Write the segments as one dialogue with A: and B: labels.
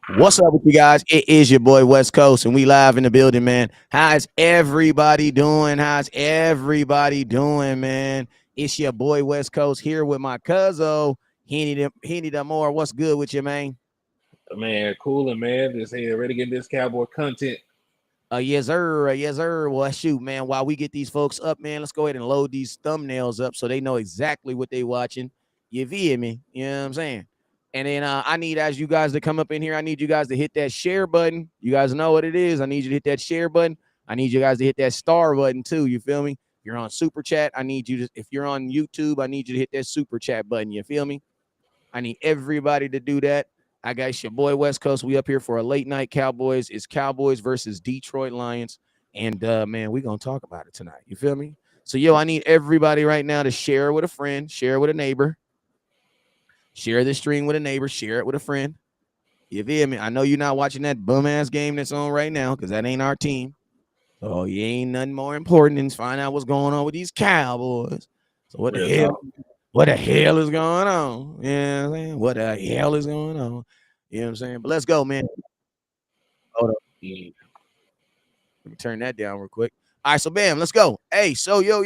A: What's up with you guys? It is your boy West Coast, and we live in the building, man. How's everybody doing? How's everybody doing, man? It's your boy West Coast here with my cousin Henny Damore. What's good with you, man?
B: Man, cooling, man. Just here, ready to get this cowboy content.
A: Yes, sir. Yes, sir. Well, shoot, man. While we get these folks up, man, let's go ahead and load these thumbnails up so they know exactly what they watching. You feel me? You know what I'm saying? And then I need, as you guys to come up in here, I need you guys to hit that share button. You guys know what it is. I need you to hit that share button. I need you guys to hit that star button too. You feel me? If you're on super chat, I need you to, if you're on YouTube, I need you to hit that super chat button. You feel me? I need everybody to do that. I got your boy West Coast. We up here for a late night Cowboys. It's Cowboys versus Detroit Lions. And man, we're gonna talk about it tonight. You feel me? So yo, I need everybody right now to share with a friend, share with a neighbor, share this stream with a neighbor, share it with a friend. You feel me? I know you're not watching that bum ass game that's on right now because that ain't our team. So you ain't nothing more important than find out what's going on with these Cowboys. So what the
B: Real
A: hell?
B: talk.
A: What the hell is going on? You know what I'm saying? What the hell is going on? You know what I'm saying? But let's go, man. Hold up.
B: Yeah.
A: Let me turn that down real quick. All right, so bam, let's go. Hey, so yo.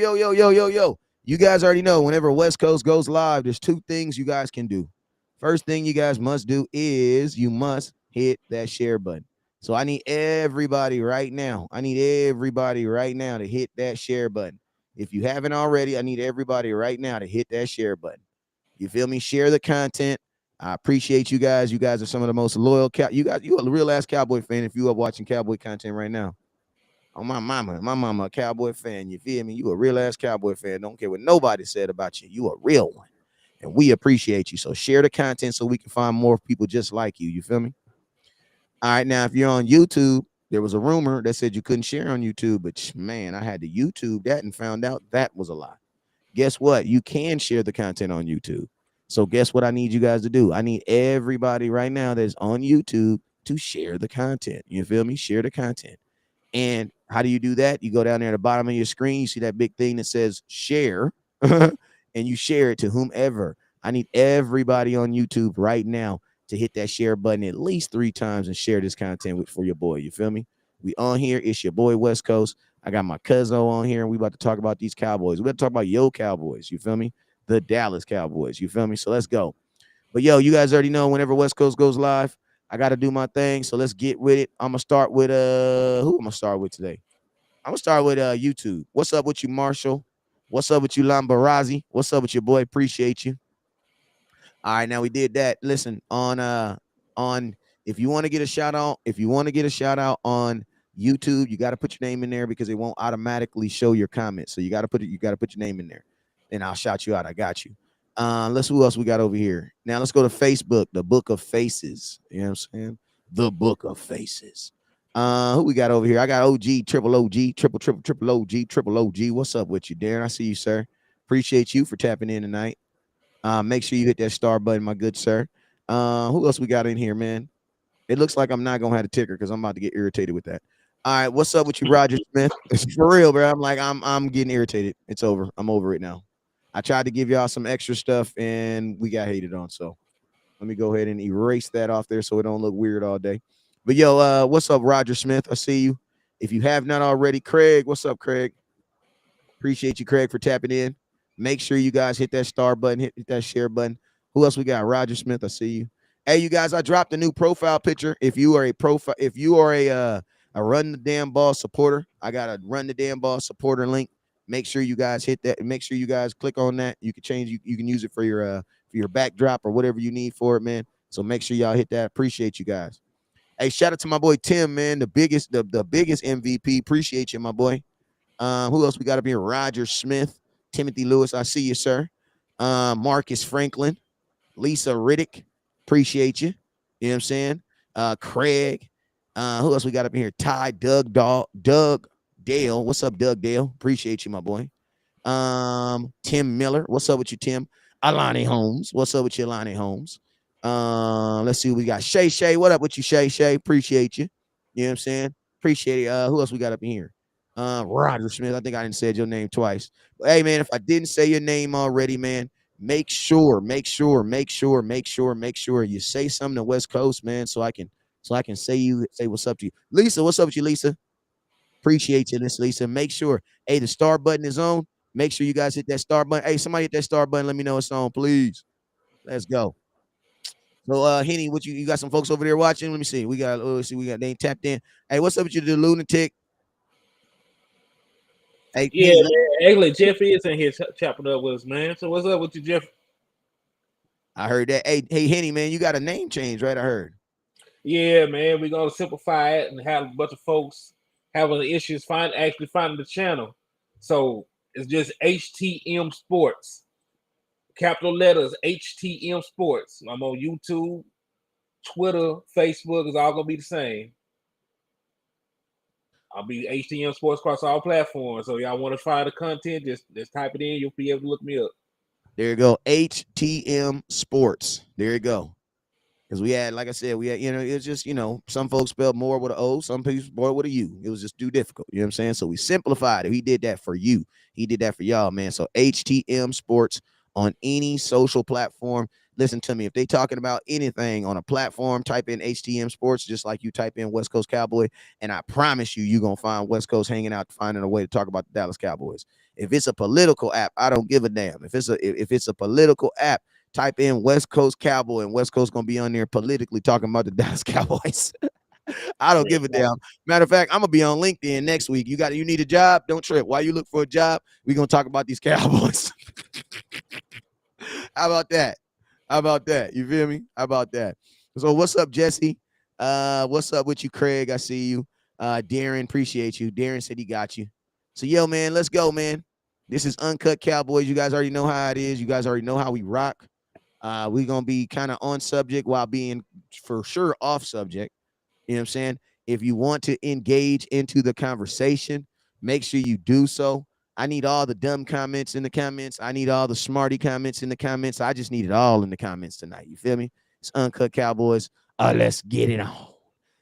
A: You guys already know whenever West Coast goes live, there's two things you guys can do. First thing you guys must do is you must hit that share button. So I need everybody right now. I need everybody right now to hit that share button. If you haven't already, I need everybody right now to hit that share button. You feel me? Share the content. I appreciate you guys. You guys are some of the most loyal you guys. You a real ass Cowboy fan if you are watching Cowboy content right now. Oh, my mama, a Cowboy fan. You feel me? You a real ass Cowboy fan. Don't care what nobody said about you. You a real one, and we appreciate you. So share the content so we can find more people just like you. You feel me? All right, now if you're on YouTube, there was a rumor that said you couldn't share on YouTube, but man, I had to YouTube that and found out that was a lie. Guess what? You can share the content on YouTube. So guess what I need you guys to do? I need everybody right now that's on YouTube to share the content. You feel me? Share the content. And how do you do that? You go down there at the bottom of your screen, you see that big thing that says share, and you share it to whomever. I need everybody on YouTube right now to hit that share button at least 3 times and share this content for your boy. You feel me? We on here. It's your boy West Coast. I got my cousin on here, and we about to talk about these Cowboys. We about to talk about yo Cowboys. You feel me? The Dallas Cowboys. You feel me? So let's go. But yo, you guys already know whenever West Coast goes live, I got to do my thing. So let's get with it. I'm gonna start with who I'm gonna start with today. I'm gonna start with YouTube. What's up with you, Marshall? What's up with you, Lambarazzi? What's up with your boy? Appreciate you. All right, now we did that. Listen, on if you want to get a shout out, if you want to get a shout out on YouTube, you got to put your name in there because it won't automatically show your comments. So you got to put your name in there. And I'll shout you out. I got you. Let's who else we got over here. Now let's go to Facebook, the Book of Faces. You know what I'm saying? The Book of Faces. Who we got over here? I got OG, triple OG, triple OG, triple OG. What's up with you, Darren? I see you, sir. Appreciate you for tapping in tonight. Make sure you hit that star button, my good sir. Who else we got in here, man? It looks like I'm not gonna have a ticker because I'm about to get irritated with that. All right, what's up with you, Roger Smith? It's for real, bro. I'm getting irritated. It's over. I'm over it now. I tried to give y'all some extra stuff and we got hated on. So let me go ahead and erase that off there so it don't look weird all day. But yo, what's up, Roger Smith? I see you. If you have not already, Craig, what's up, Craig? Appreciate you, Craig, for tapping in. Make sure you guys hit that star button, hit that share button. Who else we got? Roger Smith, I see you. Hey, you guys, I dropped a new profile picture. If you are a profile, if you are a run the damn ball supporter, I got a run the damn ball supporter link. Make sure you guys hit that. Make sure you guys click on that. You can change. You can use it for your backdrop or whatever you need for it, man. So make sure y'all hit that. Appreciate you guys. Hey, shout out to my boy Tim, man, the biggest MVP. Appreciate you, my boy. Who else we got up here? Roger Smith, Timothy Lewis. I see you, sir. Marcus Franklin, Lisa Riddick. Appreciate you. You know what I'm saying? Craig. Who else we got up in here? Ty, Doug Dale. What's up, Doug Dale? Appreciate you, my boy. Tim Miller. What's up with you, Tim? Alani Holmes. What's up with you, Alani Holmes? Let's see what we got. Shay. What up with you, Shay? Appreciate you. You know what I'm saying? Appreciate it. Who else we got up in here? Roger Smith. I think I didn't say your name twice. But hey, man, if I didn't say your name already, man, make sure you say something to West Coast, man, so I can so I can say what's up to you. Lisa, what's up with you, Lisa? Appreciate you, Miss Lisa. Make sure, hey, the star button is on. Make sure you guys hit that star button. Hey, somebody hit that star button. Let me know it's on, please. Let's go. So, Henny, what you got some folks over there watching? Let me see. We got they ain't tapped in. Hey, what's up with you, the lunatic? Hey,
B: Yeah,
A: Henny,
B: man. Actually, Jeff is in here chopping up with us, man. So what's up with you, Jeff?
A: I heard that. Hey, Henny, man, you got a name change, right? I heard.
B: Yeah, man. We're gonna simplify it and have a bunch of folks having issues actually finding the channel. So it's just HTM Sports. Capital letters HTM Sports. I'm on YouTube, Twitter, Facebook. It's all gonna be the same. I'll be HTM Sports across all platforms. So y'all want to find the content, just type it in. You'll be able to look me up.
A: There you go. HTM Sports. There you go. Because we had, like I said, it's just, some folks spelled more with an O, some people spelled with a U. It was just too difficult. You know what I'm saying? So we simplified it. He did that for you. He did that for y'all, man. So HTM Sports on any social platform. Listen to me. If they talking about anything on a platform, type in HTM Sports, just like you type in West Coast Cowboy. And I promise you're going to find West Coast hanging out, finding a way to talk about the Dallas Cowboys. If it's a political app, I don't give a damn. If it's a political app, type in West Coast Cowboy, and West Coast gonna be on there politically talking about the Dallas Cowboys. I don't give a damn. Matter of fact, I'm gonna be on LinkedIn next week. You need a job? Don't trip. While you look for a job, we're gonna talk about these Cowboys. How about that? How about that? You feel me? How about that? So what's up, Jesse? What's up with you, Craig? I see you. Darren, appreciate you. Darren said he got you. So yo, man, let's go, man. This is Uncut Cowboys. You guys already know how it is. You guys already know how we rock. We're going to be kind of on subject while being for sure off subject. You know what I'm saying? If you want to engage into the conversation, make sure you do so. I need all the dumb comments in the comments. I need all the smarty comments in the comments. I just need it all in the comments tonight. You feel me? It's Uncut Cowboys. Let's get it on.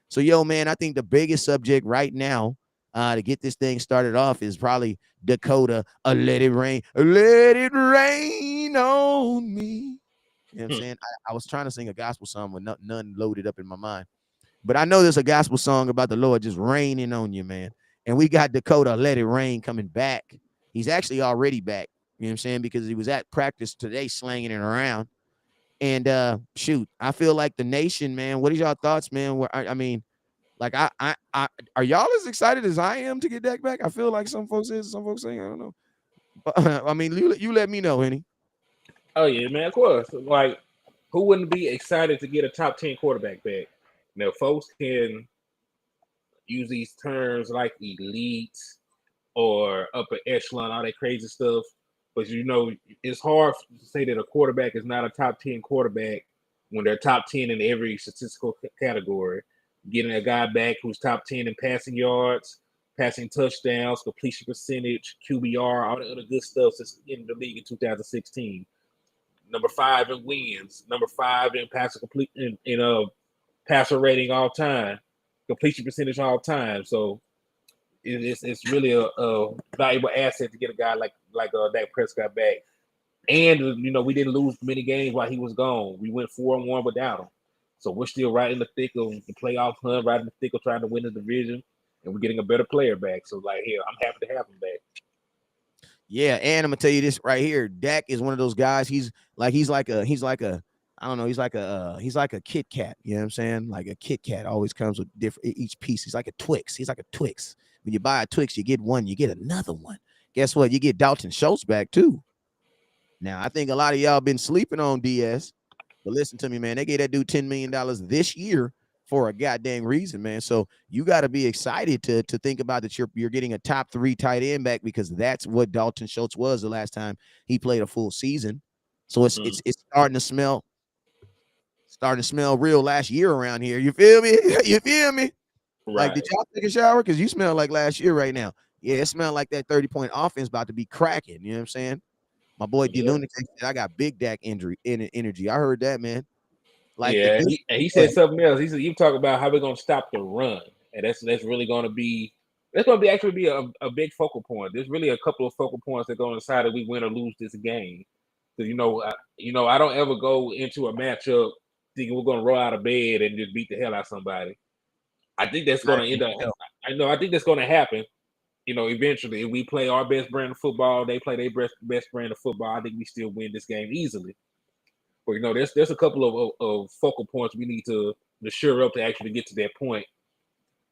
A: So, yo, man, I think the biggest subject right now to get this thing started off is probably Dakota. Let it rain. Let it rain on me. You know what I'm saying? I was trying to sing a gospel song with none loaded up in my mind. But I know there's a gospel song about the Lord just raining on you, man. And we got Dakota Let It Rain coming back. He's actually already back. You know what I'm saying? Because he was at practice today slanging it around. And shoot, I feel like the nation, man. What are y'all thoughts, man? I mean, like I are y'all as excited as I am to get Dak back? I feel like some folks saying, I don't know. But, I mean, you let me know, Henny.
B: Oh yeah, man, of course. Like, who wouldn't be excited to get a top 10 quarterback back? Now, folks can use these terms like elite or upper echelon, all that crazy stuff. But it's hard to say that a quarterback is not a top 10 quarterback when they're top 10 in every statistical category. Getting a guy back who's top 10 in passing yards, passing touchdowns, completion percentage, QBR, all the other good stuff that's in the league in 2016. Number 5 in wins, number 5 in passer rating all time, completion percentage all time. So it's really a valuable asset to get a guy like Dak Prescott back. And we didn't lose many games while he was gone. We went 4-1 without him. So we're still right in the thick of the playoff hunt, right in the thick of trying to win the division, and we're getting a better player back. So I'm happy to have him back.
A: Yeah, and I'm gonna tell you this right here. Dak is one of those guys. He's like a I don't know. He's like a Kit Kat. You know what I'm saying? Like a Kit Kat always comes with different each piece. He's like a Twix. He's like a Twix. When you buy a Twix, you get one, you get another one. Guess what? You get Dalton Schultz back too. Now I think a lot of y'all been sleeping on DS, but listen to me, man. They gave that dude $10 million this year for a goddamn reason, man. So you got to be excited to think about that you're getting a top 3 tight end back, because that's what Dalton Schultz was the last time he played a full season. So it's starting to smell real last year around here. You feel me? You feel me?
B: Right.
A: Like, did y'all take a shower? Because you smell like last year right now. Yeah, it smelled like that 30-point offense about to be cracking. You know what I'm saying? My boy D Lunatic said I got big Dak energy. I heard that, man. Like
B: he said something else. He said you talk about how we're gonna stop the run, and that's really gonna be actually be a big focal point. There's really a couple of focal points that are gonna decide if we win or lose this game. Because I don't ever go into a matchup thinking we're going to roll out of bed and just beat the hell out of somebody. I think that's going to end up. I think that's going to happen. Eventually, if we play our best brand of football, they play their best brand of football. I think we still win this game easily. But there's a couple of focal points we need to shore up to actually get to that point.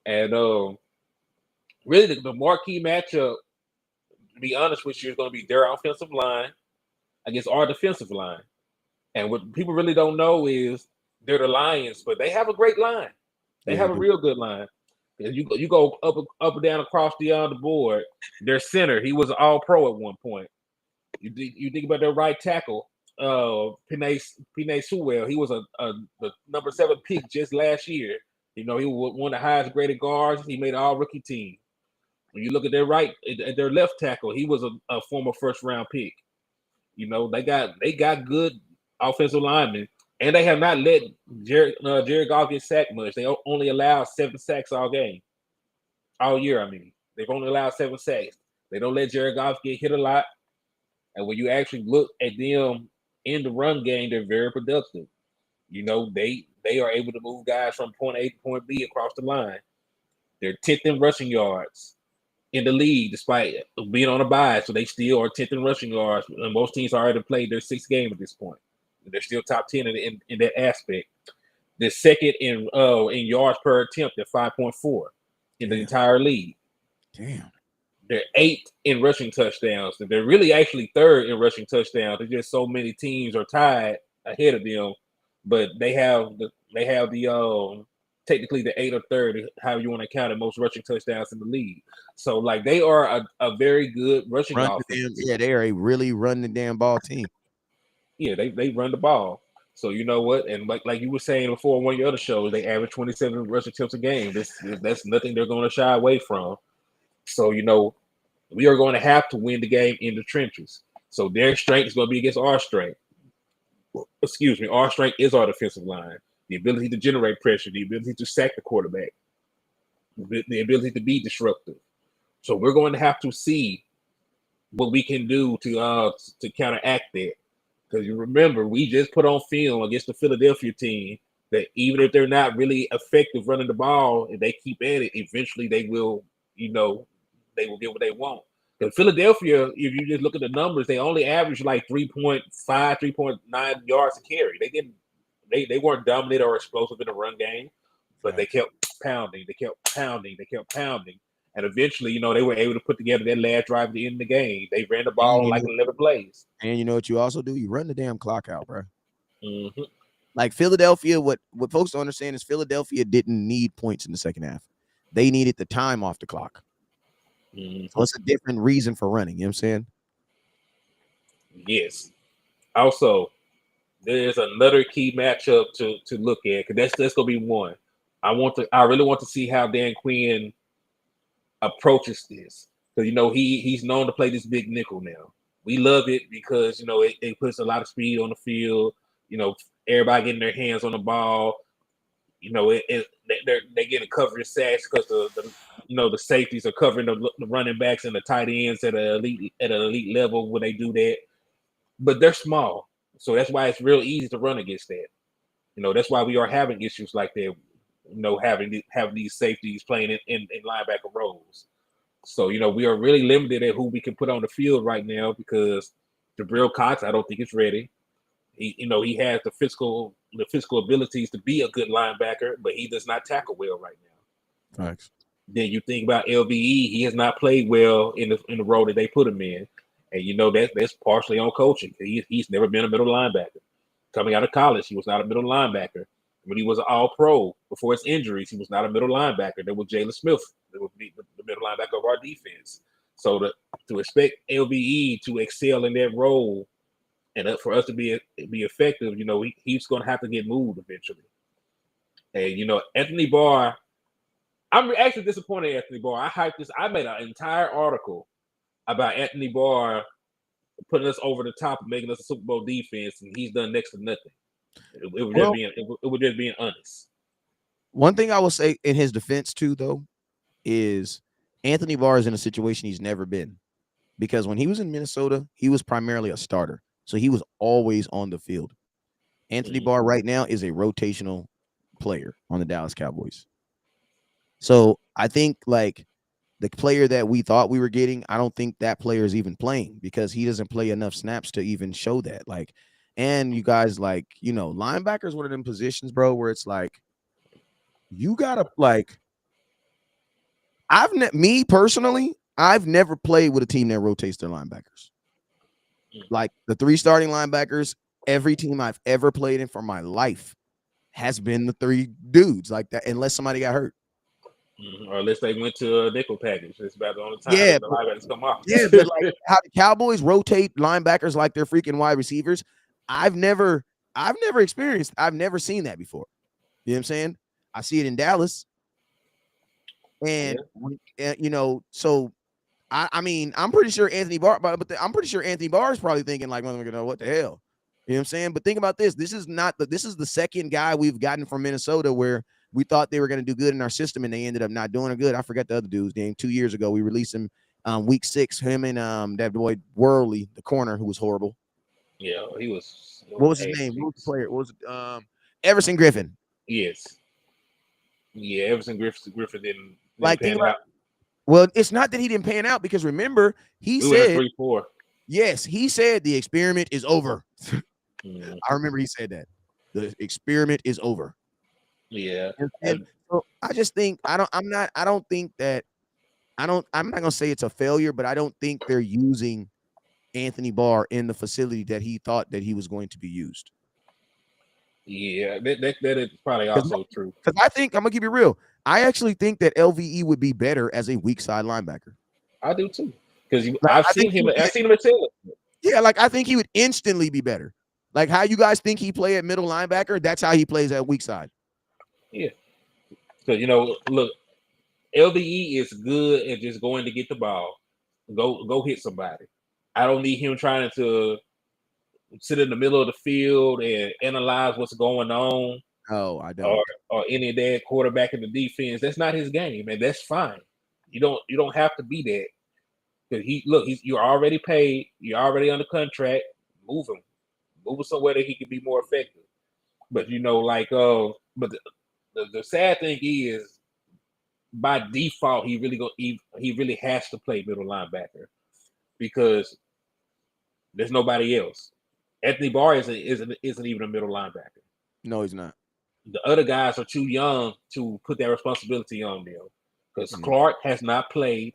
B: And really, the marquee matchup, to be honest with you, is going to be their offensive line against our defensive line. And what people really don't know is they're the Lions, but they have a great line. They have a real good line. You go up and down across the board. Their center, he was an All-Pro at one point. You think about their right tackle, Penei Sewell. He was the number 7 pick just last year. He was one of the highest graded guards. He made an all-rookie team. When you look at their left tackle, he was a former first-round pick. They got good offensive linemen, and they have not let Jared Goff get sacked much. They only allowed 7 sacks all year. I mean, they've only allowed 7 sacks. They don't let Jared Goff get hit a lot. And when you actually look at them in the run game, they're very productive. They are able to move guys from point A to point B across the line. They're 10th in rushing yards in the league, despite being on a bye. So they still are 10th in rushing yards. And most teams already played their 6th game at this point. They're still top 10 in that aspect. They're second in yards per attempt at 5.4 in the entire league.
A: Damn.
B: They're 8th in rushing touchdowns. And they're really actually 3rd in rushing touchdowns. There's just so many teams are tied ahead of them. But they have the technically the 8th or 3rd, however you want to count it, most rushing touchdowns in the league. So they are a very good rushing offense.
A: They are a really run the damn ball team.
B: Yeah, they run the ball. So you know what? And like you were saying before on one of your other shows, they average 27 rushing attempts a game. That's nothing they're going to shy away from. So we are going to have to win the game in the trenches. So their strength is going to be against our strength. Excuse me, our strength is our defensive line. The ability to generate pressure, the ability to sack the quarterback, the ability to be disruptive. So we're going to have to see what we can do to counteract that. Because you remember, we just put on film against the Philadelphia team that even if they're not really effective running the ball, if they keep at it, eventually they will, they will get what they want. Because Philadelphia, if you just look at the numbers, they only averaged like 3.5, 3.9 yards a carry. They weren't dominant or explosive in the run game, but they kept pounding. And eventually, they were able to put together that last drive at the end of the game. They ran the ball like 11 plays.
A: And you know what you also do? You run the damn clock out, bro.
B: Mm-hmm.
A: Like Philadelphia, what folks don't understand is Philadelphia didn't need points in the second half. They needed the time off the clock.
B: Mm-hmm.
A: So it's a different reason for running. You know what I'm saying?
B: Yes. Also, there's another key matchup to look at, because that's gonna be one. I really want to see how Dan Quinn approaches this, because he's known to play this big nickel now. We love it because it puts a lot of speed on the field. Everybody getting their hands on the ball. They're getting coverage sacks because the safeties are covering the running backs and the tight ends at an elite level when they do that. But they're small, so that's why it's real easy to run against that. That's why we are having issues like that. Having these safeties playing in linebacker roles. So we are really limited at who we can put on the field right now because Jabril Cox, I don't think is ready. He has the physical abilities to be a good linebacker, but he does not tackle well right now.
A: Thanks.
B: Then you think about LVE, he has not played well in the role that they put him in. And that's partially on coaching. He's never been a middle linebacker. Coming out of college, he was not a middle linebacker. When he was an All-Pro before his injuries, he was not a middle linebacker. There was Jalen Smith that would be the middle linebacker of our defense. So to expect LVE to excel in that role and for us to be effective, he's going to have to get moved eventually. And Anthony Barr, I'm actually disappointed in Anthony Barr. I made an entire article about Anthony Barr putting us over the top and making us a Super Bowl defense, and he's done next to nothing. It was just being honest.
A: One thing I will say in his defense too, though, is Anthony Barr is in a situation he's never been, because when he was in Minnesota, he was primarily a starter, so he was always on the field. Anthony Barr right now is a rotational player on the Dallas Cowboys. So I think like the player that we thought we were getting, I don't think that player is even playing because he doesn't play enough snaps to even show that. Like, and you guys like, linebacker is one of them positions, bro, where it's like you gotta like. Me personally, I've never played with a team that rotates their linebackers. Like the 3 starting linebackers, every team I've ever played in for my life has been the 3 dudes like that, unless somebody got hurt.
B: Or unless they went to a nickel package. It's about the only time
A: Yeah,
B: the linebackers come off.
A: yeah, but like how the Cowboys rotate linebackers like they're freaking wide receivers, I've never experienced. I've never seen that before. You know what I'm saying? I see it in Dallas, and so I mean, I'm pretty sure Anthony Barr, I'm pretty sure Anthony Barr is probably thinking like, what the hell? You know what I'm saying? But think about this. This is the second guy we've gotten from Minnesota where we thought they were going to do good in our system and they ended up not doing good. I forgot the other dude's name. 2 years ago, we released him week 6. Him and that boy Worley, the corner, who was horrible.
B: Yeah, he was.
A: What was his name? What was the player? What was it? Everson Griffin.
B: Yes. Yeah, Everson Griffin didn't
A: like
B: pan out.
A: Well, it's not that he didn't pan out because remember he said
B: 3-4.
A: Yes, he said the experiment is over. I remember he said that the experiment is over.
B: Yeah,
A: and so I just think I'm not gonna say it's a failure, but I don't think they're using Anthony Barr in the facility that he thought that he was going to be used.
B: Yeah, that is probably also true.
A: Because I think I'm gonna keep it real. I actually think that LVE would be better as a weak side linebacker.
B: I do too. Because I've seen him at Taylor.
A: Yeah, like I think he would instantly be better. Like how you guys think he play at middle linebacker, that's how he plays at weak side.
B: Yeah. Because look, LVE is good at just going to get the ball, go hit somebody. I don't need him trying to sit in the middle of the field and analyze what's going on.
A: Oh, I don't.
B: Or any of that quarterback in the defense. That's not his game, and that's fine. You don't have to be that. Because you're already paid, you're already under contract. Move him somewhere that he can be more effective. But but the sad thing is, by default, he really has to play middle linebacker because there's nobody else. Anthony Barr isn't even a middle linebacker.
A: No, he's not.
B: The other guys are too young to put that responsibility on them because Clark has not played.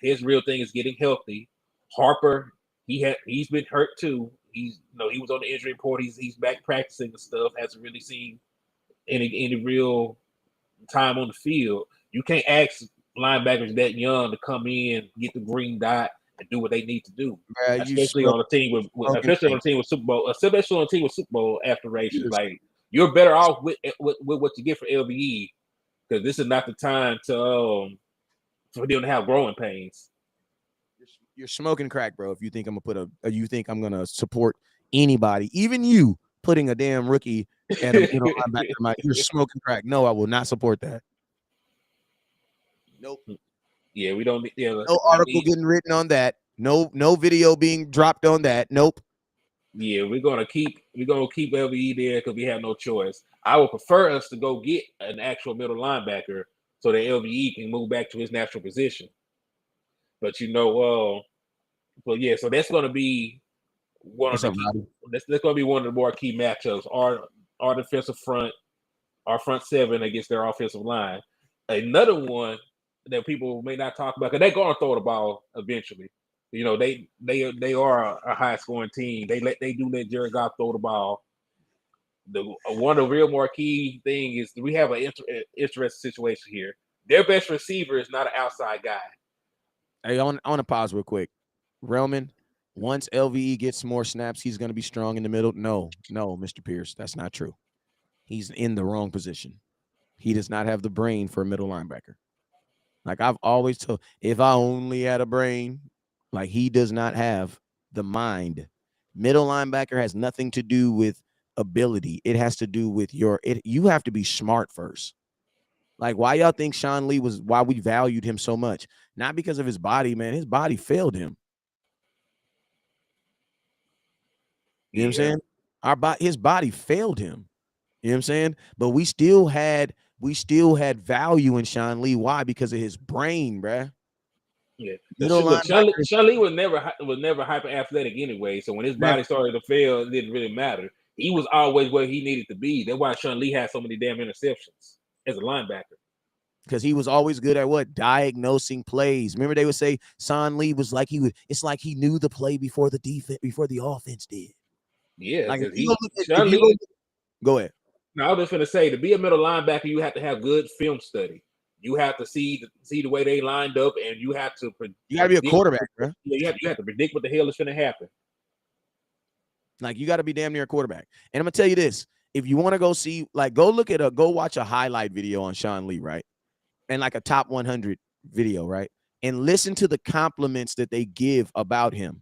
B: His real thing is getting healthy. Harper, he's been hurt too. He was on the injury report. He's back practicing and stuff. Hasn't really seen any real time on the field. You can't ask linebackers that young to come in, get the green dot, and do what they need to do. Especially on a team with Super Bowl aspirations. Like you're better off with what you get for LVE because this is not the time to for them to have growing pains.
A: You're smoking crack, bro. If you think I'm gonna support anybody, even you, putting a damn rookie at a linebacker, you're smoking crack. No, I will not support that. Nope.
B: Yeah, we don't. Yeah,
A: no article getting written on that. No video being dropped on that. Nope.
B: Yeah, we're gonna keep LVE there because we have no choice. I would prefer us to go get an actual middle linebacker so that LVE can move back to his natural position. But but yeah, so that's gonna be one of the that's gonna be one of the more key matchups. Our defensive front, our front seven against their offensive line. Another one that people may not talk about because they're gonna throw the ball eventually. They are a high scoring team. They do let Jared Goff throw the ball. One of the real more key thing is we have an interesting situation here. Their best receiver is not an outside guy.
A: Hey, I want to pause real quick. Relman, once LVE gets more snaps, he's going to be strong in the middle. No, Mr. Pierce, that's not true. He's in the wrong position. He does not have the brain for a middle linebacker. Like I've always told, if I only had a brain, like he does not have the mind. Middle linebacker has nothing to do with ability. It has to do with you have to be smart first. Like why y'all think Sean Lee why we valued him so much? Not because of his body, man. His body failed him. You know what I'm saying? His body failed him. You know what I'm saying? But we still had value in Sean Lee. Why? Because of his brain, bruh.
B: Yeah,
A: Middle
B: look,
A: linebacker.
B: Sean Lee was never hyper athletic anyway. So when his
A: Never.
B: body started to fail, it didn't really matter. He was always where he needed to be. That's why Sean Lee had so many damn interceptions as a linebacker.
A: Because he was always good at what? Diagnosing plays. Remember, they would say Sean Lee was like it's like he knew the play before the offense did.
B: Yeah,
A: Like if
B: because
A: you go look at, if
B: Sean
A: you go,
B: Lee.
A: go ahead.
B: Now I was just gonna say, to be a middle linebacker, you have to have good film study. You have to see the way they lined up, and you have to
A: You got to be a
B: predict.
A: quarterback, bro.
B: You have to predict what the hell is going to happen.
A: Like you got to be damn near a quarterback. And I'm gonna tell you this: if you want to go see, like, go watch a highlight video on Sean Lee, right? And like a top 100 video, right? And listen to the compliments that they give about him.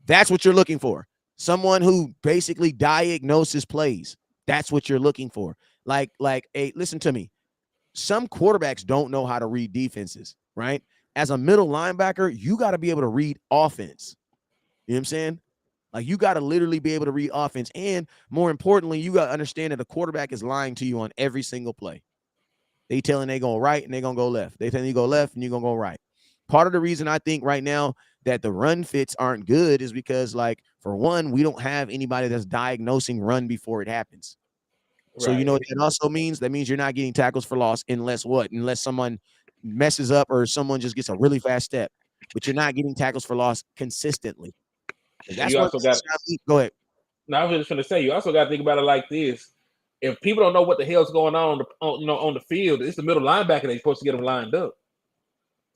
A: That's what you're looking for. Someone who basically diagnoses plays. That's what you're looking for. Listen to me. Some quarterbacks don't know how to read defenses, right? As a middle linebacker, you got to be able to read offense. You know what I'm saying? Like you got to literally be able to read offense. And more importantly, you got to understand that the quarterback is lying to you on every single play. They telling they going right and they going to go left. They telling you go left and you're going to go right. Part of the reason I think right now that the run fits aren't good is because, like, for one, we don't have anybody that's diagnosing run before it happens. So you know what that also means? That means you're not getting tackles for loss unless what? Unless someone messes up or someone just gets a really fast step. But you're not getting tackles for loss consistently. And that's
B: You
A: what
B: also got.
A: go ahead.
B: Now I was just going to say, you also got to think about it like this: if people don't know what the hell's going on the field, it's the middle linebacker that's supposed to get them lined up.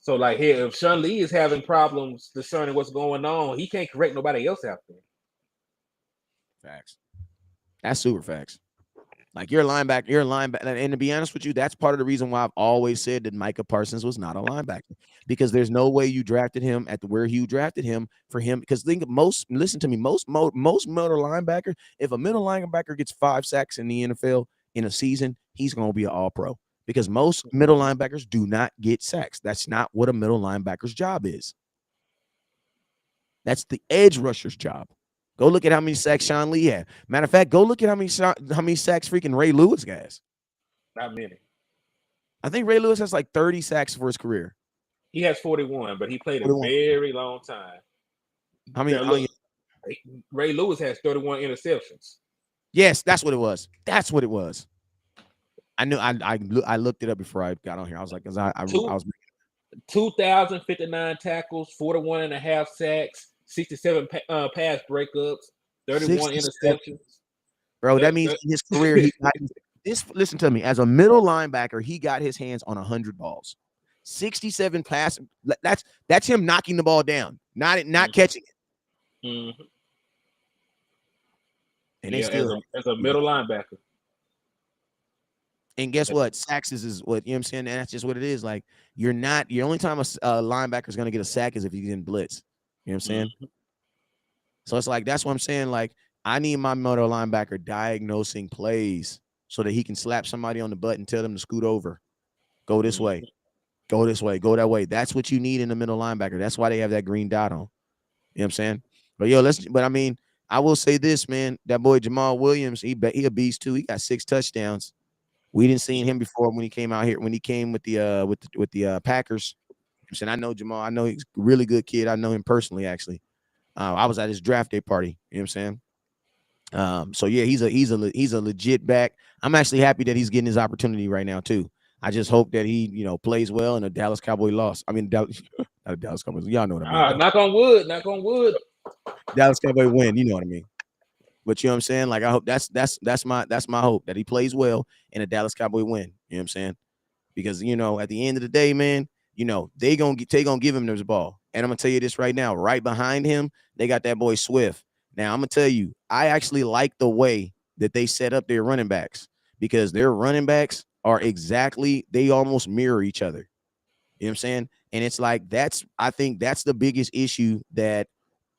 B: So, like here, if Sean Lee is having problems discerning what's going on, he can't correct nobody else out there.
A: Facts. That's super facts. Like you're a linebacker, and to be honest with you, that's part of the reason why I've always said that Micah Parsons was not a linebacker, because there's no way you drafted him at where you drafted him for him. Because listen to me, most middle linebacker, if a middle linebacker gets 5 sacks in the NFL in a season, he's going to be an All-Pro, because most middle linebackers do not get sacks. That's not what a middle linebacker's job is. That's the edge rusher's job. Go look at how many sacks Sean Lee had. Matter of fact, go look at how many sacks freaking Ray Lewis has.
B: Not many.
A: I think Ray Lewis has like 30 sacks for his career.
B: He has 41, but he played
A: 41.
B: a very long time. Ray Lewis has 31 interceptions.
A: Yes, that's what it was. That's what it was. I knew. I looked it up before I got on here. I was like, because I was
B: 2,059 tackles, 41 and a half sacks, 67 pass breakups, 31 interceptions.
A: Bro, that means in his career he got this. Listen to me. As a middle linebacker, he got his hands on 100 balls, 67 pass. That's him knocking the ball down, not catching it.
B: Mm-hmm.
A: And they still
B: as a middle linebacker.
A: And guess what? Sacks is what, you know what I'm saying? And that's just what it is. Like, your only time a linebacker is going to get a sack is if he's in blitz. You know what I'm saying? Mm-hmm. So it's like, that's what I'm saying. Like, I need my middle linebacker diagnosing plays so that he can slap somebody on the butt and tell them to scoot over. Go this way. Go this way. Go that way. That's what you need in the middle linebacker. That's why they have that green dot on. You know what I'm saying? But I mean, I will say this, man. That boy Jamal Williams, he a beast too. He got 6 touchdowns. We didn't see him before when he came out here, when he came with the Packers. I'm saying, I know Jamal. I know he's a really good kid. I know him personally, actually. I was at his draft day party. You know what I'm saying? So yeah, he's a legit back. I'm actually happy that he's getting his opportunity right now too. I just hope that he, plays well and a Dallas Cowboy loss. I mean, not a Dallas Cowboys. Y'all know what I mean.
B: Knock on wood. Knock on wood.
A: Dallas Cowboy win. You know what I mean. But you know what I'm saying? Like, I hope that's my hope, that he plays well and a Dallas Cowboy win. You know what I'm saying? Because, at the end of the day, man, they gonna give him this ball. And I'm gonna tell you this right now, right behind him, they got that boy Swift. Now, I'm gonna tell you, I actually like the way that they set up their running backs, because their running backs are they almost mirror each other. You know what I'm saying? And it's like, I think that's the biggest issue that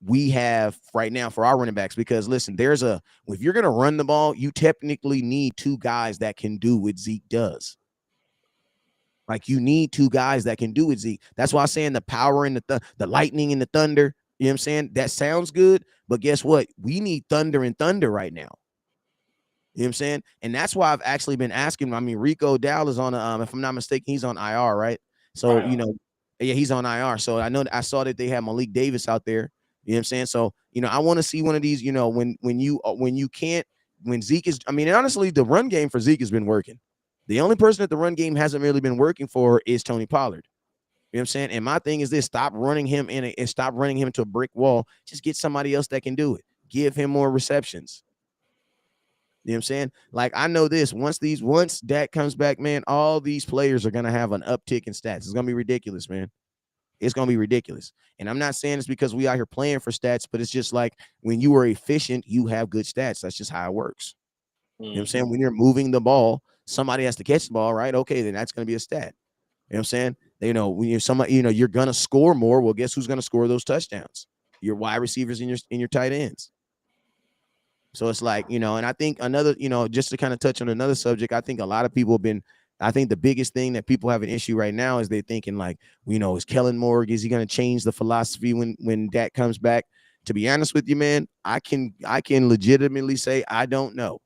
A: we have right now for our running backs, because listen, if you're going to run the ball, you technically need 2 guys that can do what Zeke does. Like, you need 2 guys that can do what Zeke. That's why I'm saying the power and the lightning and the thunder, you know what I'm saying? That sounds good, but guess what? We need thunder and thunder right now. You know what I'm saying? And that's why I've actually been asking. I mean, Rico Dowd is on if I'm not mistaken, he's on IR, right? So,
B: Right.
A: yeah, he's on IR. So I know I saw that they have Malik Davis out there. You know what I'm saying? So, I want to see one of these, when you can't, when Zeke is, I mean, honestly, the run game for Zeke has been working. The only person that the run game hasn't really been working for is Tony Pollard. You know what I'm saying? And my thing is this: stop running him and stop running him into a brick wall. Just get somebody else that can do it. Give him more receptions. You know what I'm saying? Like, I know this. Once Dak comes back, man, all these players are gonna have an uptick in stats. It's gonna be ridiculous, man. It's gonna be ridiculous. And I'm not saying it's because we out here playing for stats, but it's just like when you are efficient, you have good stats. That's just how it works. You know what I'm
B: Mm-hmm.
A: saying? When you're moving the ball, somebody has to catch the ball, right? Okay, then that's gonna be a stat. You know what I'm saying? When you're somebody, you're gonna score more. Well, guess who's gonna score those touchdowns? Your wide receivers and your tight ends. So it's like, and I think another, just to kind of touch on another subject, I think a lot of people have been, I think the biggest thing that people have an issue right now is they're thinking like, is Kellen Moore, is he going to change the philosophy when Dak comes back? To be honest with you, man, I can legitimately say I don't know.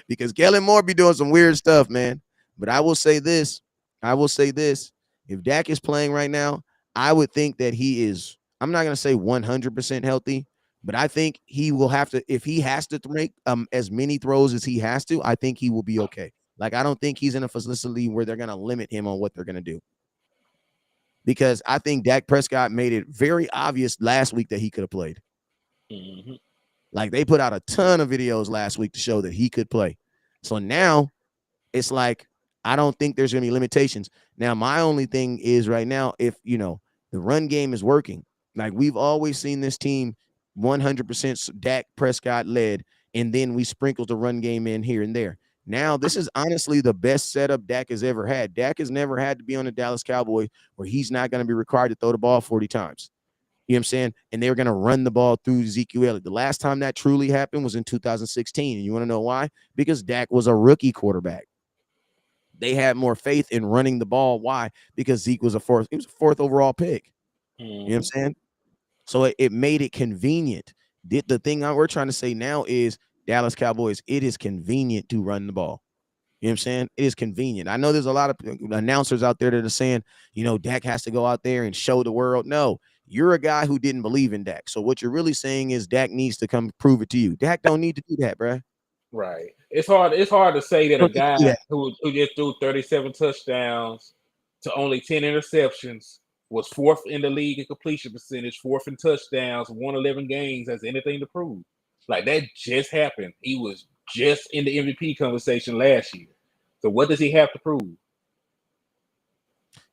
A: Because Kellen Moore be doing some weird stuff, man. But I will say this. If Dak is playing right now, I would think that he is, I'm not going to say 100% healthy, but I think he will have to, if he has to make as many throws as he has to, I think he will be okay. Like, I don't think he's in a facility where they're going to limit him on what they're going to do. Because I think Dak Prescott made it very obvious last week that he could have played.
B: Mm-hmm.
A: Like, they put out a ton of videos last week to show that he could play. So now it's like, I don't think there's going to be limitations. Now, my only thing is right now, if, the run game is working, like we've always seen this team 100% Dak Prescott led, and then we sprinkle the run game in here and there. Now, this is honestly the best setup Dak has ever had. Dak has never had to be on the Dallas Cowboys where he's not going to be required to throw the ball 40 times. You know what I'm saying? And they were going to run the ball through Ezekiel Elliott. The last time that truly happened was in 2016. And you want to know why? Because Dak was a rookie quarterback. They had more faith in running the ball. Why? Because Zeke was he was a fourth overall pick.
B: Mm-hmm.
A: You know what I'm saying? So it made it convenient. The thing we're trying to say now is Dallas Cowboys, it is convenient to run the ball. You know what I'm saying? It is convenient. I know there's a lot of announcers out there that are saying, Dak has to go out there and show the world. No, you're a guy who didn't believe in Dak. So what you're really saying is Dak needs to come prove it to you. Dak don't need to do that, bro.
B: Right. It's hard. It's hard to say that a
A: Don't need to do
B: guy
A: that.
B: who just threw 37 touchdowns to only 10 interceptions, was fourth in the league in completion percentage, fourth in touchdowns, won 11 games, has anything to prove. Like, that just happened. He was just in the MVP conversation last year. So what does he have to prove?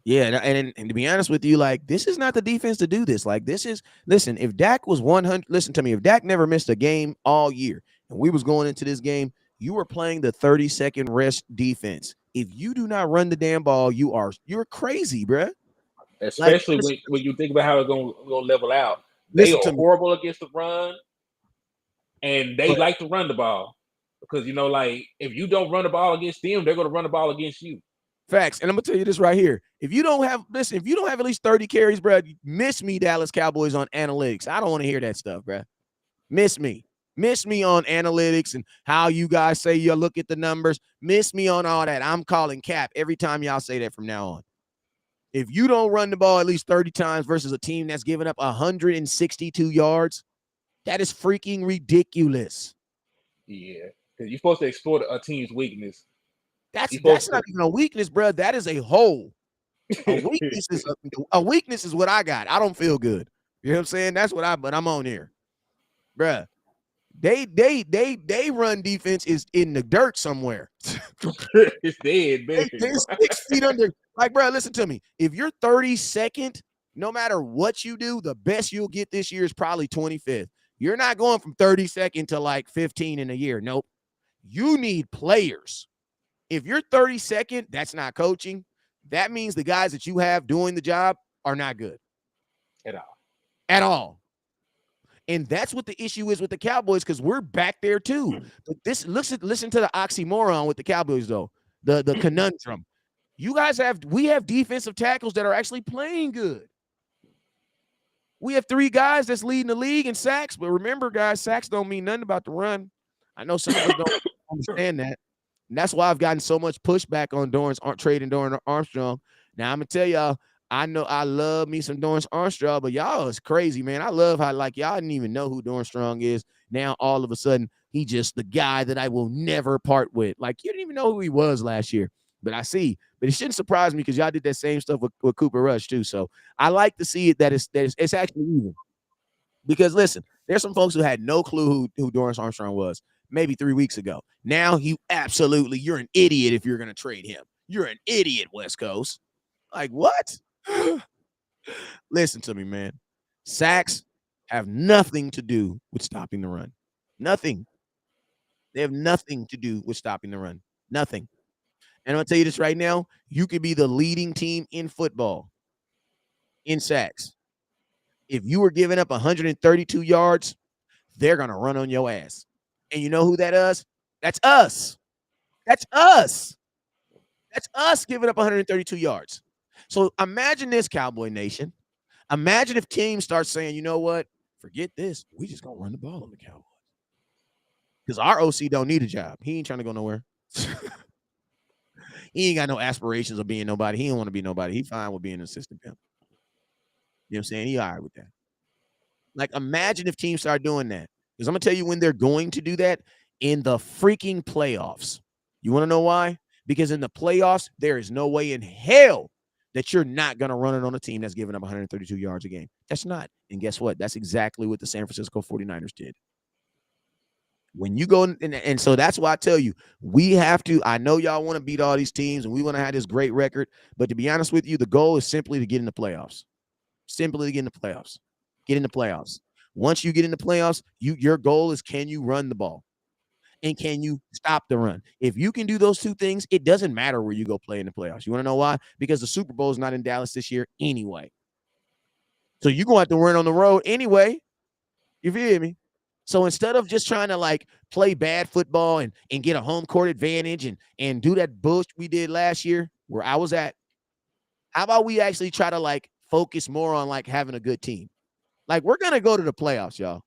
A: Yeah, and to be honest with you, like, this is not the defense to do this. Like, listen, if Dak was 100, listen to me, if Dak never missed a game all year and we was going into this game, you were playing the 30-second rest defense. If you do not run the damn ball, you're crazy, bruh. Like,
B: Especially when you think about how it's going to level out. They
A: listen to
B: are
A: me.
B: horrible against the run, and they
A: But
B: like to run the ball. Because, like, if you don't run the ball against them, they're going to run the ball against you.
A: facts. And I'm gonna tell you this right here. If you don't have at least 30 carries, bro, miss me, Dallas Cowboys, on analytics. I don't want to hear that stuff, bro. Miss me. Miss me on analytics and how you guys say you look at the numbers. Miss me on all that. I'm calling cap every time y'all say that from now on. If you don't run the ball at least 30 times versus a team that's giving up 162 yards, that is freaking ridiculous.
B: Yeah, because you're supposed to exploit a team's weakness.
A: That's not even a weakness, bro. That is a hole. A weakness is what I got. I don't feel good. You know what I'm saying? That's what but I'm on here. Bruh. They run defense is in the dirt somewhere.
B: It's dead, man.
A: They're 6 feet under. Like, bro, listen to me. If you're 32nd, no matter what you do, the best you'll get this year is probably 25th. You're not going from 32nd to like 15 in a year. Nope. You need players. If you're 32nd, that's not coaching. That means the guys that you have doing the job are not good. At all. And that's what the issue is with the Cowboys, because we're back there too. But listen to the oxymoron with the Cowboys, though. The conundrum. We have defensive tackles that are actually playing good. We have 3 guys that's leading the league in sacks. But remember, guys, sacks don't mean nothing about the run. I know some of us don't understand that. And that's why I've gotten so much pushback on trading Dorrance Armstrong. Now I'm gonna tell y'all, I know I love me some Dorrance Armstrong, but y'all is crazy, man. I love how like y'all didn't even know who Dorrance Strong is. Now all of a sudden he just the guy that I will never part with. Like you didn't even know who he was last year. But I see. But it shouldn't surprise me because y'all did that same stuff with Cooper Rush too. So I like to see it that it's actually even. Because listen, there's some folks who had no clue who Dorrance Armstrong was maybe 3 weeks ago. Now you're an idiot if you're going to trade him. You're an idiot, West Coast. Like what? Listen to me, man. Sacks have nothing to do with stopping the run. Nothing. They have nothing to do with stopping the run. Nothing. And I'm going to tell you this right now. You could be the leading team in football in sacks. If you were giving up 132 yards, they're going to run on your ass. And you know who that is? That's us. That's us. That's us giving up 132 yards. So imagine this, Cowboy Nation. Imagine if teams start saying, you know what? Forget this. We just going to run the ball on the Cowboys. Because our OC don't need a job. He ain't trying to go nowhere. He ain't got no aspirations of being nobody. He don't want to be nobody. He fine with being an assistant pimp. You know what I'm saying? He all right with that. Like, imagine if teams start doing that. Because I'm going to tell you when they're going to do that in the freaking playoffs. You want to know why? Because in the playoffs, there is no way in hell that you're not going to run it on a team that's giving up 132 yards a game. That's not. And guess what? That's exactly what the San Francisco 49ers did. When you go, and so that's why I tell you, we have to, I know y'all want to beat all these teams and we want to have this great record, but to be honest with you, the goal is simply to get in the playoffs. Simply to get in the playoffs. Get in the playoffs. Once you get in the playoffs, your goal is can you run the ball? And can you stop the run? If you can do those two things, it doesn't matter where you go play in the playoffs. You want to know why? Because the Super Bowl is not in Dallas this year anyway. So you're going to have to run on the road anyway. You feel me? So instead of just trying to like play bad football and get a home court advantage and do that bullshit we did last year where I was at, how about we actually try to like focus more on like having a good team? Like we're going to go to the playoffs, y'all.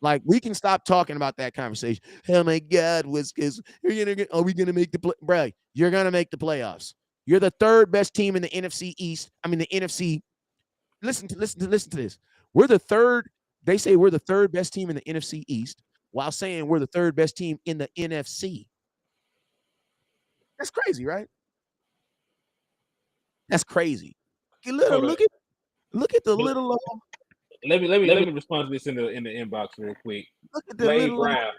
A: Like we can stop talking about that conversation. Oh my God, are we gonna make the play? Bro, you're gonna make the playoffs. You're the third best team in the NFC East. I mean the NFC. Listen to this. We're the third. They say we're the third best team in the NFC East, while saying we're the third best team in the NFC. That's crazy, right? That's crazy. Look at the little.
B: Let me respond to this in the inbox real quick.
A: Look at the
B: Blade
A: little.
B: Brown.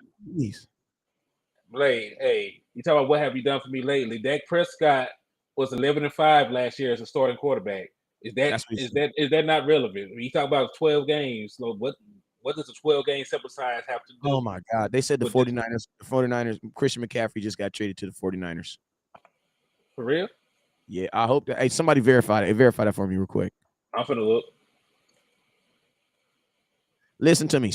B: Blade, hey, you talk about what have you done for me lately? Dak Prescott was 11-5 last year as a starting quarterback. Is that not relevant? When you talk about 12 games, so what does a 12-game sample size have to do?
A: Oh my God. They said the 49ers, Christian McCaffrey just got traded to the 49ers.
B: For real?
A: Yeah, I hope that. Hey, somebody verify it. Verify that for me real quick.
B: I'm finna look.
A: Listen to me.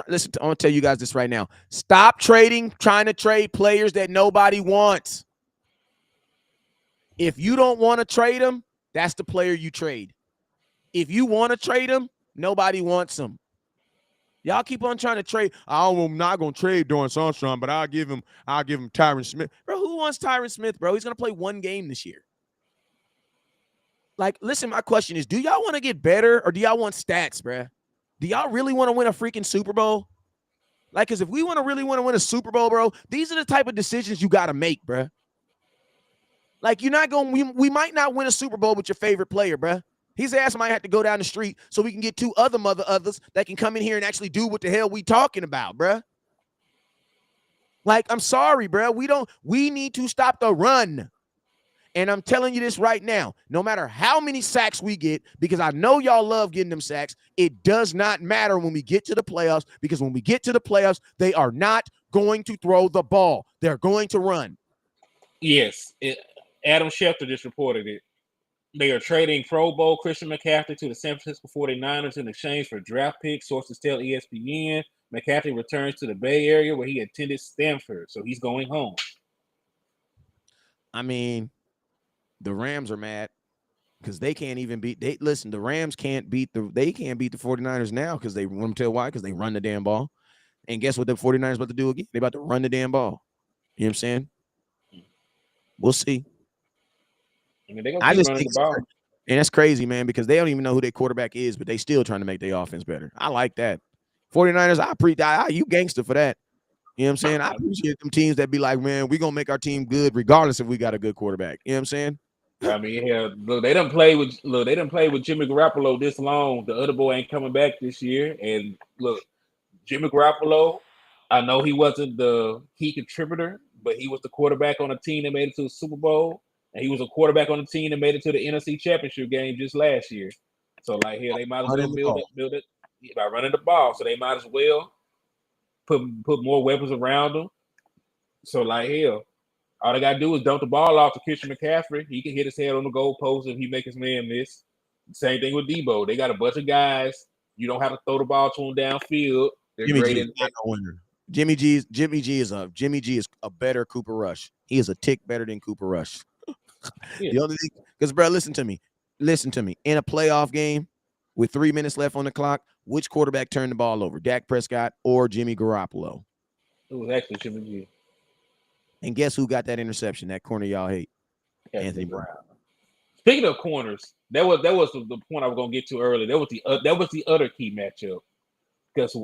A: Listen. I want to tell you guys this right now. Stop trying to trade players that nobody wants. If you don't want to trade them, that's the player you trade. If you want to trade them, nobody wants them. Y'all keep on trying to trade. I'm not gonna trade Dorrance Armstrong, but I'll give him Tyron Smith. Bro, who wants Tyron Smith, bro? He's gonna play one game this year. Like, listen, my question is, do y'all want to get better or do y'all want stats, bro? Do y'all really want to win a freaking Super Bowl? Like, because if we really want to win a Super Bowl, bro, these are the type of decisions you got to make, bro. Like, you're not going, we might not win a Super Bowl with your favorite player, bro. His ass might have to go down the street so we can get two others that can come in here and actually do what the hell we talking about, bro. Like, I'm sorry, bro. We need to stop the run. And I'm telling you this right now, no matter how many sacks we get, because I know y'all love getting them sacks, it does not matter when we get to the playoffs, because when we get to the playoffs, they are not going to throw the ball. They're going to run.
B: Yes. Adam Schefter just reported it. They are trading Pro Bowl Christian McCaffrey to the San Francisco 49ers in exchange for draft picks. Sources tell ESPN McCaffrey returns to the Bay Area where he attended Stanford, so he's going home.
A: I mean, the Rams are mad because they can't even beat. The Rams can't beat the 49ers now because they want to tell why? Because they run the damn ball. And guess what the 49ers about to do again? They about to run the damn ball. You know what I'm saying? We'll see.
B: I mean, they're gonna
A: I
B: keep
A: just
B: running
A: think
B: the ball.
A: and that's crazy, man, because they don't even know who their quarterback is, but they still trying to make their offense better. I like that. 49ers, you gangster for that. You know what I'm saying? I appreciate them teams that be like, man, we're going to make our team good regardless if we got a good quarterback. You know what I'm saying?
B: I mean, hell, look, they done play with Jimmy Garoppolo this long. The other boy ain't coming back this year. And look, Jimmy Garoppolo, I know he wasn't the key contributor, but he was the quarterback on a team that made it to the Super Bowl, and he was a quarterback on a team that made it to the NFC Championship game just last year. So, like, here they might as well build it by running the ball. So they might as well put more weapons around them. So, like, hell, all they gotta do is dump the ball off to Christian McCaffrey. He can hit his head on the goalpost if he make his man miss. Same thing with Debo. They got a bunch of guys. You don't have to throw the ball to them downfield. They're
A: Jimmy
B: great
A: G
B: in
A: is not no winner. Jimmy G is a better Cooper Rush. He is a tick better than Cooper Rush.
B: Yeah.
A: The only thing, because bro, listen to me. In a playoff game with 3 minutes left on the clock, which quarterback turned the ball over? Dak Prescott or Jimmy Garoppolo?
B: It was actually Jimmy G.
A: And guess who got that interception? That corner y'all hate, Anthony Brown.
B: Speaking of corners, that was the point I was gonna get to earlier. That was the other key matchup. Because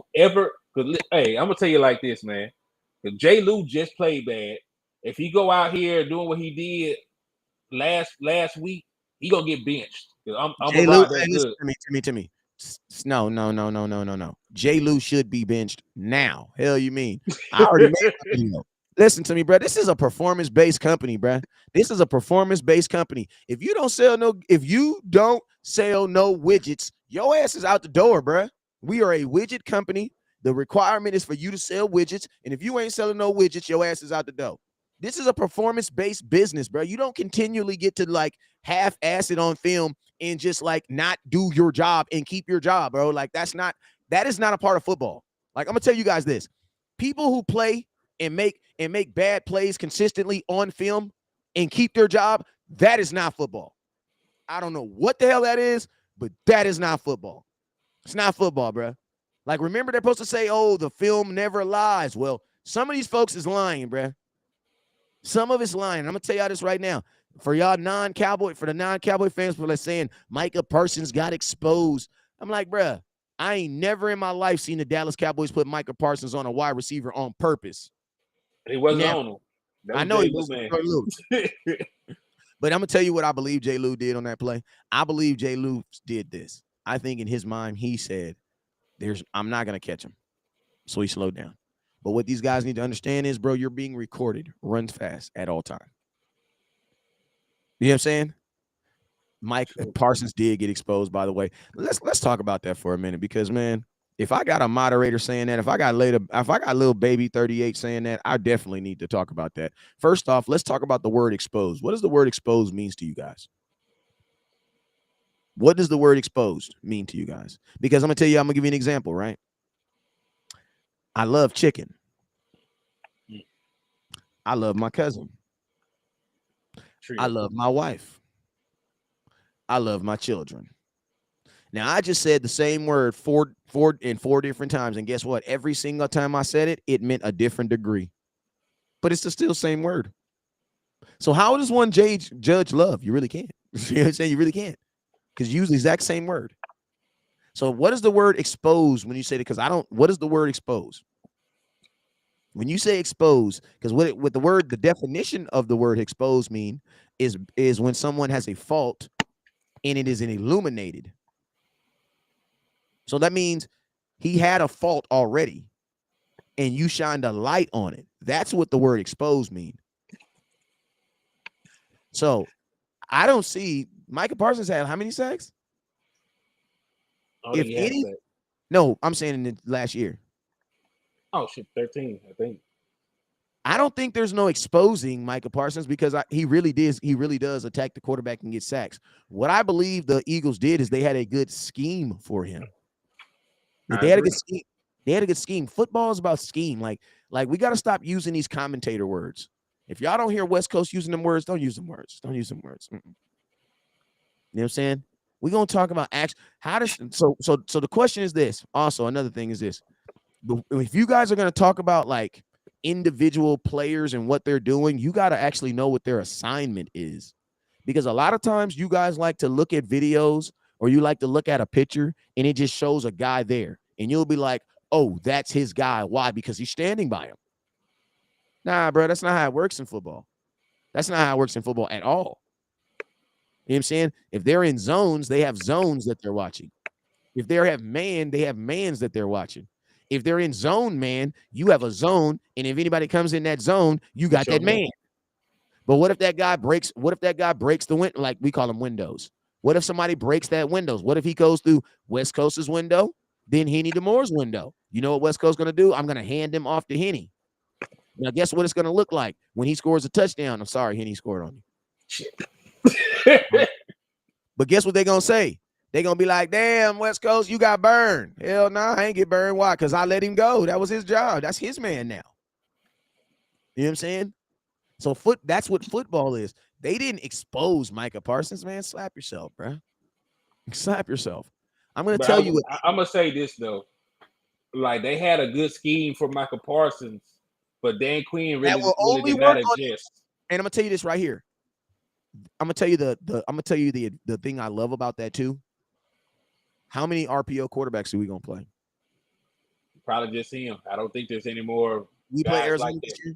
B: hey, I'm gonna tell you like this, man. Because Jay Lou just played bad. If he go out here doing what he did last week, he gonna get benched. I'm
A: Jay
B: a
A: Lou,
B: ride that
A: listen
B: good.
A: to me. No. Jay Lou should be benched now. Hell, you mean? I already made my video. Listen to me, bro. This is a performance-based company, bro. This is a performance-based company. If you don't sell no widgets, your ass is out the door, bro. We are a widget company. The requirement is for you to sell widgets, and if you ain't selling no widgets, your ass is out the door. This is a performance-based business, bro. You don't continually get to like half-ass it on film and just like not do your job and keep your job, bro. Like that is not a part of football. Like I'm gonna tell you guys this: people who play and make bad plays consistently on film and keep their job, that is not football. I don't know what the hell that is, but that is not football. It's not football, bro. Like remember they're supposed to say, "Oh, the film never lies." Well, some of these folks is lying, bro. Some of it's lying. I'm gonna tell y'all this right now. For the non-Cowboy fans, for saying Micah Parsons got exposed. I'm like, bruh, I ain't never in my life seen the Dallas Cowboys put Micah Parsons on a wide receiver on purpose.
B: He wasn't on him.
A: I know he was, man. But I'm gonna tell you what I believe Jay Lou did on that play. I believe Jay Lou did this. I think in his mind he said, I'm not gonna catch him. So he slowed down. But what these guys need to understand is, bro, you're being recorded. Run fast at all time. You know what I'm saying? Mike Parsons did get exposed, by the way. Let's talk about that for a minute because, man, if I got a moderator saying that, if I got little baby 38 saying that, I definitely need to talk about that. First off, let's talk about the word exposed. What does the word exposed means to you guys? What does the word exposed mean to you guys? Because I'm going to give you an example, right? I love chicken. I love my cousin. I love my wife. I love my children. Now, I just said the same word four different times. And guess what? Every single time I said it, it meant a different degree. But it's the still same word. So how does one judge love? You really can't. You know what I'm saying? You really can't. Because you use the exact same word. So what is the word exposed when you say that? Because what is the word exposed? When you say expose, because what the word, the definition of the word expose mean is when someone has a fault and it is illuminated. So that means he had a fault already and you shined a light on it. That's what the word expose mean. So I don't see Micah Parsons had how many sacks? If any, no, I'm saying in the last year.
B: Oh shit, 13, I think.
A: I don't think there's no exposing Micah Parsons because he really does attack the quarterback and get sacks. What I believe the Eagles did is they had a good scheme for him. They had a good scheme. They had a good scheme. Football is about scheme. Like we got to stop using these commentator words. If y'all don't hear West Coast using them words, don't use them words. Don't use them words. You know what I'm saying? We're gonna talk about action. So the question is this. Also, another thing is this. But if you guys are going to talk about like individual players and what they're doing, you got to actually know what their assignment is. Because a lot of times you guys like to look at videos or you like to look at a picture and it just shows a guy there. And you'll be like, oh, that's his guy. Why? Because he's standing by him. Nah, bro, that's not how it works in football. That's not how it works in football at all. You know what I'm saying? If they're in zones, they have zones that they're watching. If they have man, they have mans that they're watching. If they're in zone, man, you have a zone. And if anybody comes in that zone, you got that man. But what if that guy breaks? What if that guy breaks the window? Like we call them windows. What if somebody breaks that windows? What if he goes through West Coast's window, then Henny DeMoore's window? You know what West Coast's going to do? I'm going to hand him off to Henny. Now, guess what it's going to look like when he scores a touchdown? I'm sorry, Henny scored on you. But guess what they're going to say? They're going to be like, damn, West Coast, you got burned. Hell no, I ain't get burned. Why? Because I let him go. That was his job. That's his man now. You know what I'm saying? So that's what football is. They didn't expose Micah Parsons, man. Slap yourself, bro. Slap yourself. I'm going to tell you.
B: I'm going to say this, though. Like, they had a good scheme for Micah Parsons, but Dan Quinn really did not adjust.
A: And I'm going to tell you this right here. I'm going to tell you the thing I love about that, too. How many RPO quarterbacks are we going to play?
B: Probably just him. I don't think there's any more.
A: We play Arizona this year?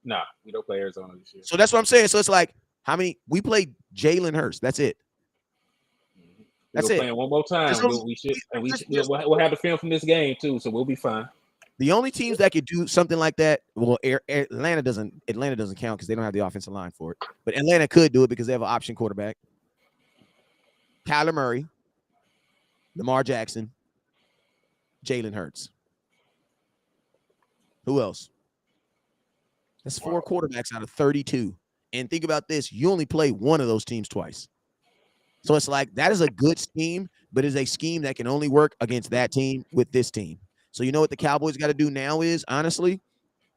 B: Nah, we don't play Arizona this year.
A: So that's what I'm saying. So it's like, how many? We play Jalen Hurts. That's it. That's it.
B: Playing one more time. We'll have the film from this game too, so we'll be fine.
A: The only teams that could do something like that, well, Atlanta doesn't count because they don't have the offensive line for it. But Atlanta could do it because they have an option quarterback. Kyler Murray, Lamar Jackson, Jalen Hurts. Who else? That's 4 quarterbacks out of 32. And think about this. You only play one of those teams twice. So it's like that is a good scheme, but it's a scheme that can only work against that team with this team. So you know what the Cowboys got to do now is, honestly,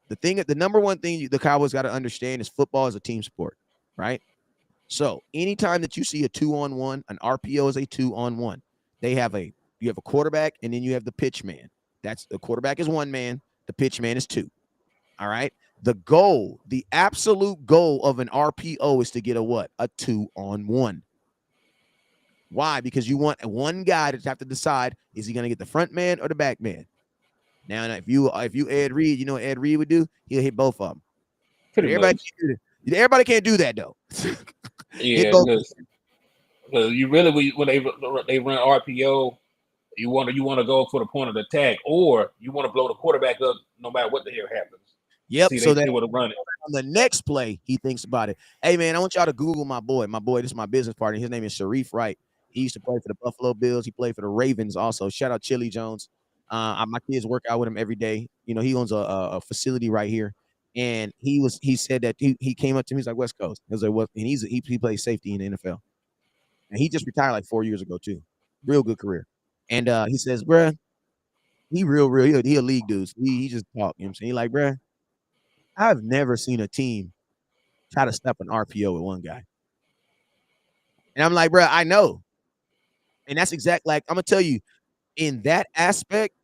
A: the number one thing the Cowboys got to understand is football is a team sport, right? So anytime that you see a 2-on-1, an RPO is a 2-on-1. You have a quarterback and then you have the pitch man. That's the quarterback is 1 man, the pitch man is 2. All right. The absolute goal of an RPO is to get a 2-on-1. Why? Because you want one guy to have to decide, is he going to get the front man or the back man? Now, if you Ed Reed, you know what Ed Reed would do? He'll hit both of them. Everybody can't do that, though.
B: Yeah, because you really, when they run RPO, you want to go for the point of the attack, or you want to blow the quarterback up no matter what the hell happens.
A: Yep.
B: See,
A: so
B: they would have run it.
A: On the next play, he thinks about it. Hey, man, I want y'all to Google my boy. This is my business partner. His name is Sharif Wright. He used to play for the Buffalo Bills. He played for the Ravens also. Shout out Chili Jones. My kids work out with him every day. You know, he owns a facility right here. And he said that he came up to me. He's like, West Coast. I was like, what? And he plays safety in the NFL. And he just retired like 4 years ago, too. Real good career. And he says, bruh, he real. He a league dude. He just talk. You know what I'm saying? He like, bruh, I've never seen a team try to stop an RPO with one guy. And I'm like, bro, I know. And that's exactly like, I'm going to tell you, in that aspect,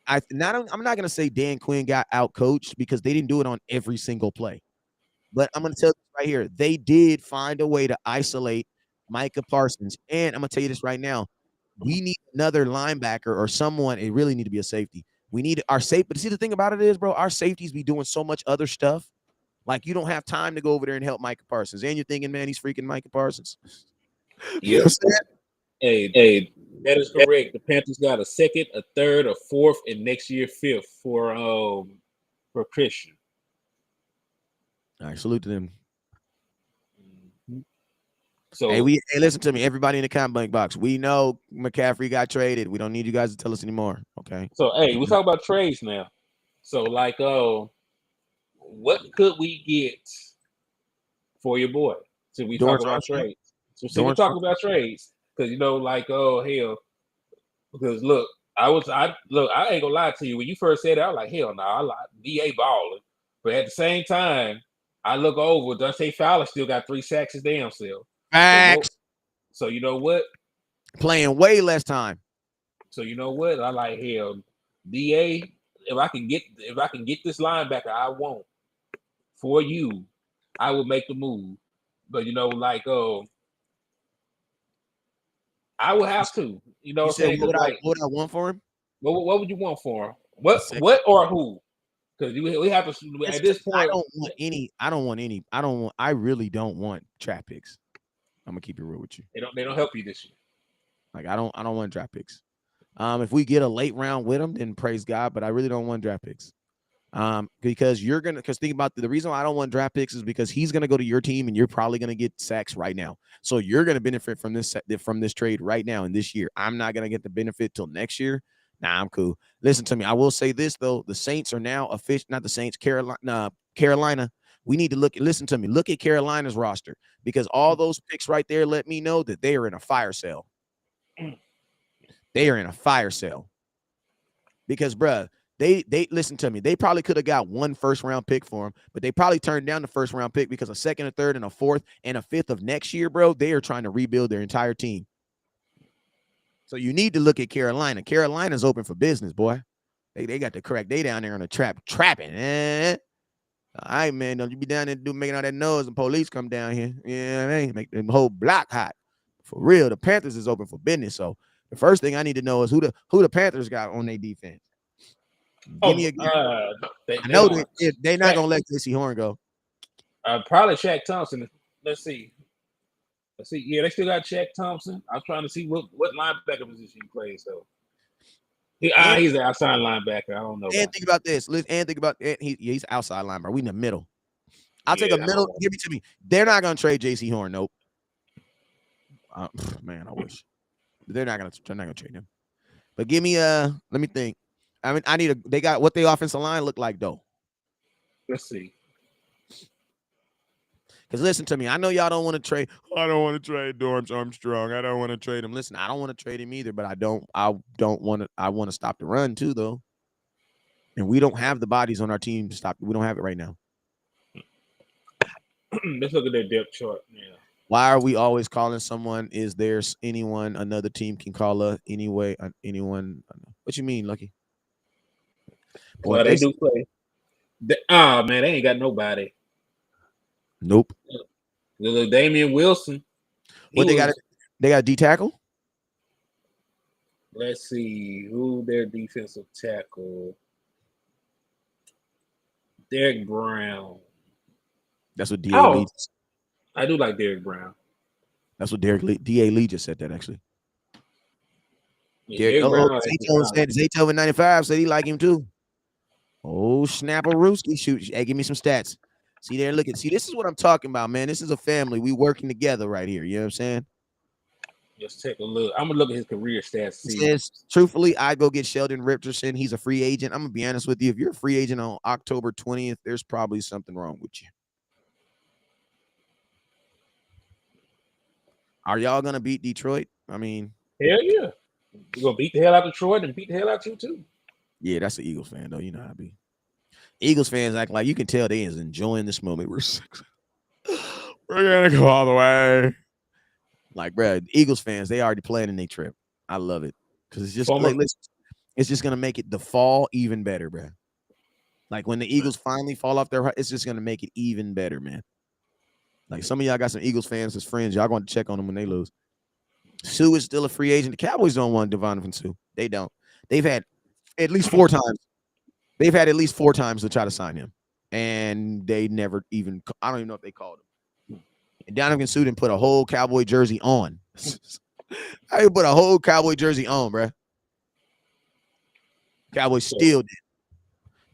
A: I'm not going to say Dan Quinn got out-coached because they didn't do it on every single play. But I'm going to tell you right here, they did find a way to isolate Micah Parsons. And I'm going to tell you this right now. We need another linebacker or someone. It really need to be a safety. We need our safety. But see, the thing about it is, bro, our safeties be doing so much other stuff. Like, you don't have time to go over there and help Micah Parsons. And you're thinking, man, he's freaking Micah Parsons.
B: Yes. Hey, that is correct. The Panthers got a 2nd, a 3rd, a 4th, and next year 5th for Christian.
A: All right, salute to them.
B: So
A: hey, listen to me, everybody in the comment box. We know McCaffrey got traded. We don't need you guys to tell us anymore. Okay.
B: So hey, we talk about trades now. So like, what could we get for your boy? So we talk about trades. So we talk about trades because hell. Because look, I ain't gonna lie to you. When you first said it, I was like, hell no, I like DA balling. But at the same time, I look over, Dante Fowler still got 3 sacks his damn self.
A: Facts.
B: So you know what?
A: Playing way less time.
B: So you know what? I like hell. DA, if I can get this linebacker I want for you, I will make the move. But I would have to. You know
A: You
B: what I'm
A: said
B: saying? Because
A: what would I want for him?
B: what would you want for him?
A: A second.
B: What or who? Because we have to at this point.
A: I really don't want draft picks. I'm gonna keep it real with you.
B: They don't help you this year.
A: Like I don't want draft picks. If we get a late round with them, then praise God. But I really don't want draft picks. Because think about the reason why I don't want draft picks is because he's gonna go to your team and you're probably gonna get sacks right now. So you're gonna benefit from this trade right now and this year. I'm not gonna get the benefit till next year. Nah, I'm cool. Listen to me. I will say this though: the Saints are now official. Not the Saints. Carolina. We need to listen to me. Look at Carolina's roster because all those picks right there let me know that they are in a fire sale. They are in a fire sale because, bruh, they listen to me. They probably could have got 1 first-round pick for him, but they probably turned down the first-round pick because a second, a third, and a fourth, and a fifth of next year, bro. They are trying to rebuild their entire team. So you need to look at Carolina. Carolina's open for business, boy. They got the correct. They down there on the trapping. All right, man. Don't you be down there making all that noise and police come down here. Yeah, I mean, make the whole block hot. For real, the Panthers is open for business. So the first thing I need to know is who the Panthers got on their defense. Give me a I know they're not gonna let J.C. Horn go.
B: Probably Shaq Thompson. Let's see. Yeah, they still got Shaq Thompson. I'm trying to see what linebacker position he plays. So he's an outside linebacker. I don't know.
A: And think about this. Think about it. He's outside linebacker. We in the middle. I'll take a middle. Give it to me. They're not gonna trade J.C. Horn. Nope. Man, I wish. They're not gonna trade him. But give me let me think. I mean, they got what the offensive line look like though.
B: Let's see.
A: Because listen to me, I know y'all don't want to trade. I don't want to trade Dorrance Armstrong. I don't want to trade him. Listen, I don't want to trade him either, but I want to stop the run too, though. And we don't have the bodies on our team to stop. We don't have it right now.
B: Let's look at their depth chart. Yeah.
A: Why are we always calling someone? Is there anyone another team can call us anyway? Anyone? What you mean, Lucky?
B: Well, they do play. Man, they ain't got nobody.
A: Nope.
B: Little Damian Wilson.
A: What they got? They got a D tackle.
B: Let's see who their defensive tackle. Derek Brown.
A: That's what D.A. Lee.
B: I do like Derek Brown.
A: That's what D.A. Lee just said that actually.
B: Yeah,
A: Zaytoven in 95 said he like him too. Oh, Snapperooski. Shoot. Hey, give me some stats. See there, look at. See, this is what I'm talking about, man. This is a family. We working together right here. You know what I'm saying?
B: Let's take a look. I'm gonna look at his career stats.
A: Says, truthfully, I go get Sheldon Richardson. He's a free agent. I'm gonna be honest with you. If you're a free agent on October 20th, there's probably something wrong with you. Are y'all gonna beat Detroit? I mean,
B: hell yeah. You're gonna beat the hell out of Detroit and beat the hell out of you too.
A: Yeah, that's an Eagles fan though. You know how I be. Eagles fans act like you can tell they is enjoying this moment. We're gonna go all the way. Like, bro, Eagles fans, they already planning their trip. I love it because it's just it's just gonna make it the fall even better, bro. Like when the Eagles finally fall off their, it's just gonna make it even better, man. Like some of y'all got some Eagles fans as friends. Y'all going to check on them when they lose. Sue is still a free agent. The Cowboys don't want Devontae Sue. They don't. They've had at least 4 times. They've had at least 4 times to try to sign him, and they never even. I don't even know if they called him. And Donovan Sue didn't put a whole Cowboy jersey on. I put a whole Cowboy jersey on, bro. Cowboys still did.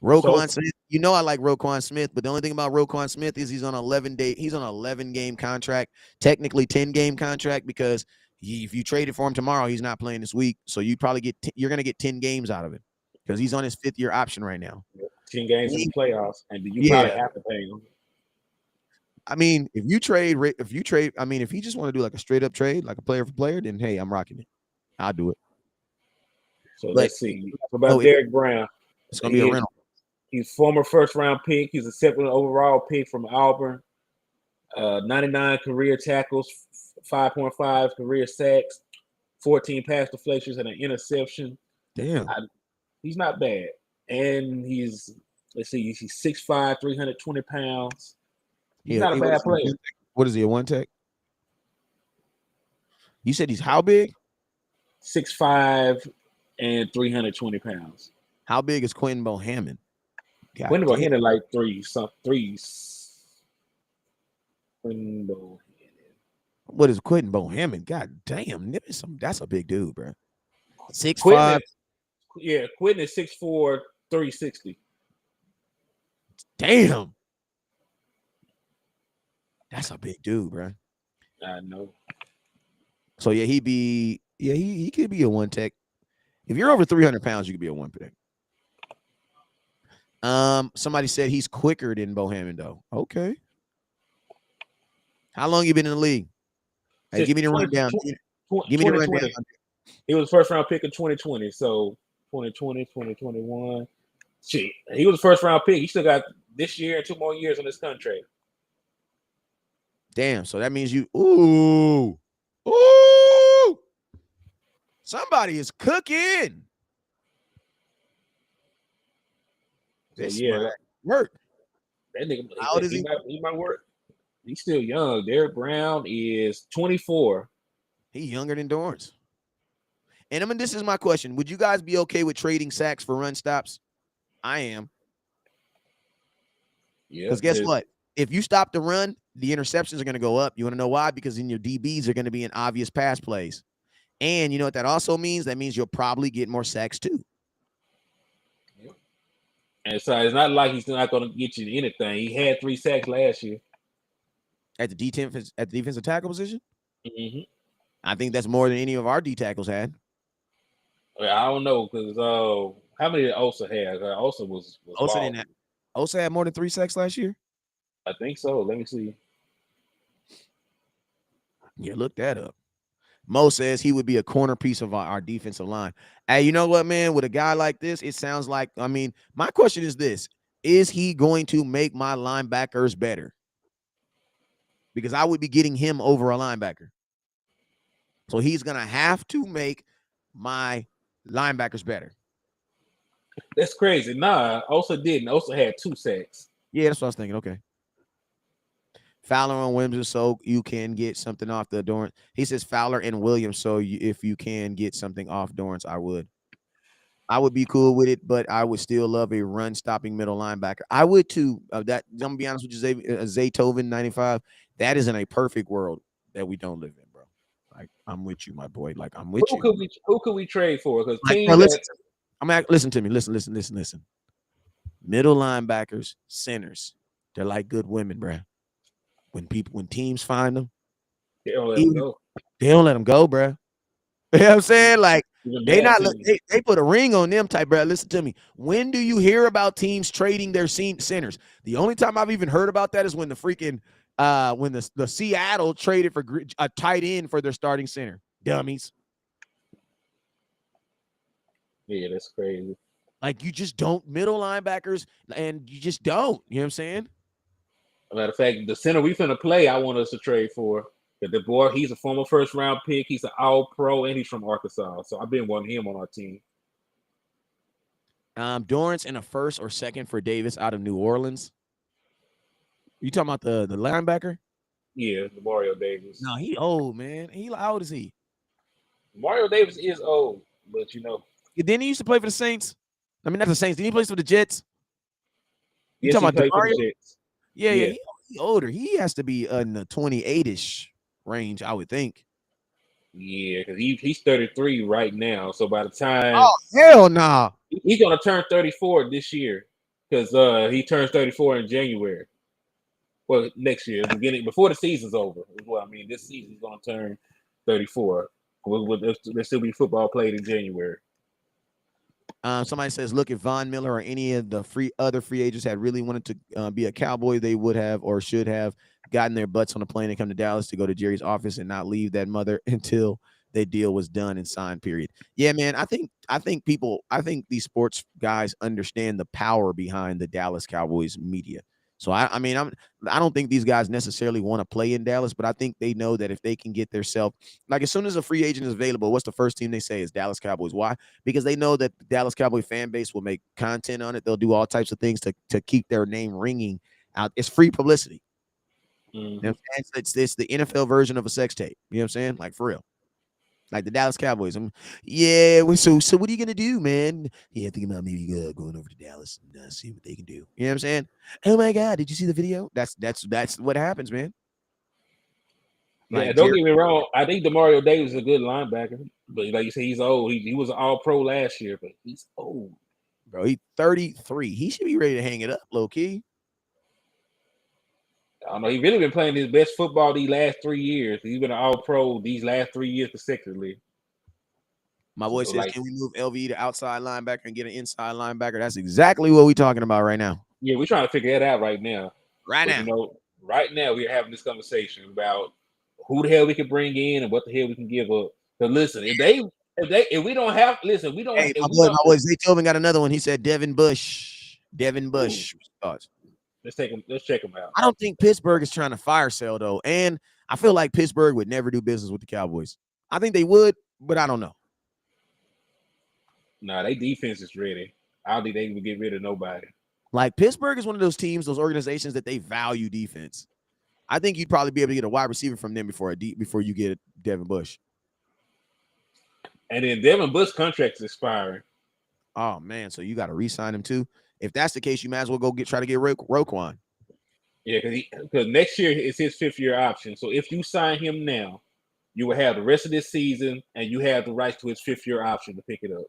A: Roquan Smith, you know I like Roquan Smith, but the only thing about Roquan Smith is he's on an 11-game contract, technically 10-game contract, because if you trade it for him tomorrow, he's not playing this week. So you probably you're gonna get 10 games out of it because he's on his 5th-year option right now.
B: 10 games in the playoffs, and you probably have to pay him.
A: I mean, if you just want to do like a straight up trade, like a player for player, then hey, I'm rocking it. I'll do it.
B: So let's see. What about Derek Brown?
A: It's gonna be a rental.
B: He's former first-round pick. He's a 7th overall pick from Auburn. 99 career tackles, 5.5 career sacks, 14 pass deflections, and an interception.
A: Damn.
B: He's not bad. and he's 6'5", 320 pounds. He's
A: Yeah,
B: not a bad player.
A: What is he, a one tech? You said he's how big?
B: 6'5" and 320 pounds.
A: How big is Quentin Bohannon?
B: Quentin Bohannon like three. Quentin Bohannon.
A: What is Quentin Bohannon? God damn, that's a big dude, bro.
B: 6'5". Yeah, Quentin is 6'4", 360.
A: Damn. That's a big dude, bro.
B: I know.
A: So yeah, he could be a one tech. If you're over 300 pounds, you could be a one tech. Somebody said he's quicker than Bohannon, though. Okay. How long you been in the league? Hey, give me the rundown. Give me the rundown.
B: He was first round pick in 2020. So 2020, 2021. Shit, he was a first round pick. He still got this year and 2 more years on this contract.
A: Damn. So that means you. Ooh. Somebody is cooking. This might work.
B: That nigga, how old is he? He might work. He's still young. Derek Brown is 24.
A: He's younger than Dorrance. And I mean, this is my question. Would you guys be okay with trading sacks for run stops? I am. Yeah. Because guess what? If you stop the run, the interceptions are going to go up. You want to know why? Because then your DBs are going to be in obvious pass plays. And you know what that also means? That means you'll probably get more sacks too.
B: Yep. And so it's not like he's not going to get you anything. He had 3 sacks last year.
A: At the defensive tackle position?
B: Mm-hmm.
A: I think that's more than any of our D tackles had.
B: I don't know because how many did Osa have? Osa was
A: Osa didn't have. Osa had more than 3 sacks last year?
B: I think so. Let me see.
A: Yeah, look that up. Mo says he would be a corner piece of our defensive line. Hey, you know what, man? With a guy like this, it sounds like, I mean, my question is this. Is he going to make my linebackers better? Because I would be getting him over a linebacker. So he's going to have to make my linebackers better.
B: That's crazy. Nah, Osa didn't. Osa had 2 sacks.
A: Yeah, that's what I was thinking. Okay. Fowler and Williams, so you can get something off the Dorrance. He says Fowler and Williams, so if you can get something off Dorrance, I would. I would be cool with it, but I would still love a run-stopping middle linebacker. I would too. That I'm gonna be honest with you, Zaytoven 95. That is in a perfect world that we don't live in, bro. Like I'm with you, my boy. Like I'm with you.
B: Who could we trade for? Because
A: listen to me. Listen. Middle linebackers, centers. They're like good women, bro. When teams find them,
B: they don't let them go.
A: They don't let them go, bro. You know what I'm saying? Like they put a ring on them type, bro. Listen to me. When do you hear about teams trading their centers? The only time I've even heard about that is when the freaking when the Seattle traded for a tight end for their starting center. Dummies.
B: Yeah, that's crazy.
A: Like you just don't middle linebackers, and you just don't. You know what I'm saying?
B: Matter of fact, the center we finna play, I want us to trade for. The boy, he's a former first-round pick. He's an all-pro, and he's from Arkansas. So I've been wanting him on our team.
A: Dorrance in a first or second for Davis out of New Orleans. You talking about the linebacker?
B: Yeah, Mario Davis.
A: No, he old, man. How old is he?
B: Mario Davis is old, but you know.
A: Didn't he used to play for the Saints? I mean, not the Saints. Did he play for the Jets?
B: You talking about Mario?
A: Yeah. He older. He has to be in the 28-ish range, I would think.
B: Yeah, because he's 33 right now. So by the time
A: hell nah.
B: He's gonna turn 34 this year. Because he turns 34 in January. Well, next year, before the season's over. Is what I mean. This season he's gonna turn 34. There'll still be football played in January.
A: Somebody says, look, if Von Miller or any of the other free agents had really wanted to be a Cowboy, they would have or should have gotten their butts on a plane and come to Dallas to go to Jerry's office and not leave that mother until their deal was done and signed, period. Yeah, man, I think these sports guys understand the power behind the Dallas Cowboys media. So I mean, I don't think these guys necessarily want to play in Dallas, but I think they know that if they can get themselves, like, as soon as a free agent is available, what's the first team they say is Dallas Cowboys? Why? Because they know that the Dallas Cowboy fan base will make content on it. They'll do all types of things to keep their name ringing out. It's free publicity. You know what I'm saying? It's the NFL version of a sex tape. You know what I'm saying? Like, for real. Like the Dallas Cowboys. Yeah, so what are you gonna do, man? Yeah, think about maybe going over to Dallas and see what they can do. You know what I'm saying? Oh my God, did you see the video? That's what happens, man.
B: Yeah,
A: Like
B: don't
A: Jerry,
B: get me wrong. I think Demario Davis is a good linebacker, but like you say, he's old. He was an All Pro last year, but he's old.
A: bro, he's 33. He should be ready to hang it up, low key.
B: I don't know. He really been playing his best football these last 3 years. He's been an All Pro these last 3 years consecutively.
A: My boy
B: So,
A: says,
B: like,
A: can we move LV to outside linebacker and get an inside linebacker? That's exactly what we're talking about right now.
B: yeah, we're trying to figure that out right now.
A: Right
B: But
A: now.
B: right now we're having this conversation about who the hell we can bring in and what the hell we can give up. But listen, if we don't have listen, we don't.
A: Hey,
B: If
A: my
B: we don't,
A: boy, Zay Tobin got another one. He said Devin Bush. Devin Bush. Thoughts?
B: let's take him. Let's check him out.
A: I don't think Pittsburgh is trying to fire sale though, and I feel like Pittsburgh would never do business with the Cowboys. I think they would, but I don't know.
B: Nah, they defense is ready. I don't think they would get rid of nobody.
A: Like Pittsburgh is one of those teams, those organizations that they value defense. I think you'd probably be able to get a wide receiver from them before you get Devin Bush.
B: And then Devin Bush contract is expiring.
A: Oh man, so you got to re-sign him too. If that's the case, you might as well go try to get Roquan.
B: Yeah, because next year is his 5th-year option. So if you sign him now, you will have the rest of this season, and you have the rights to his 5th-year option to pick it up.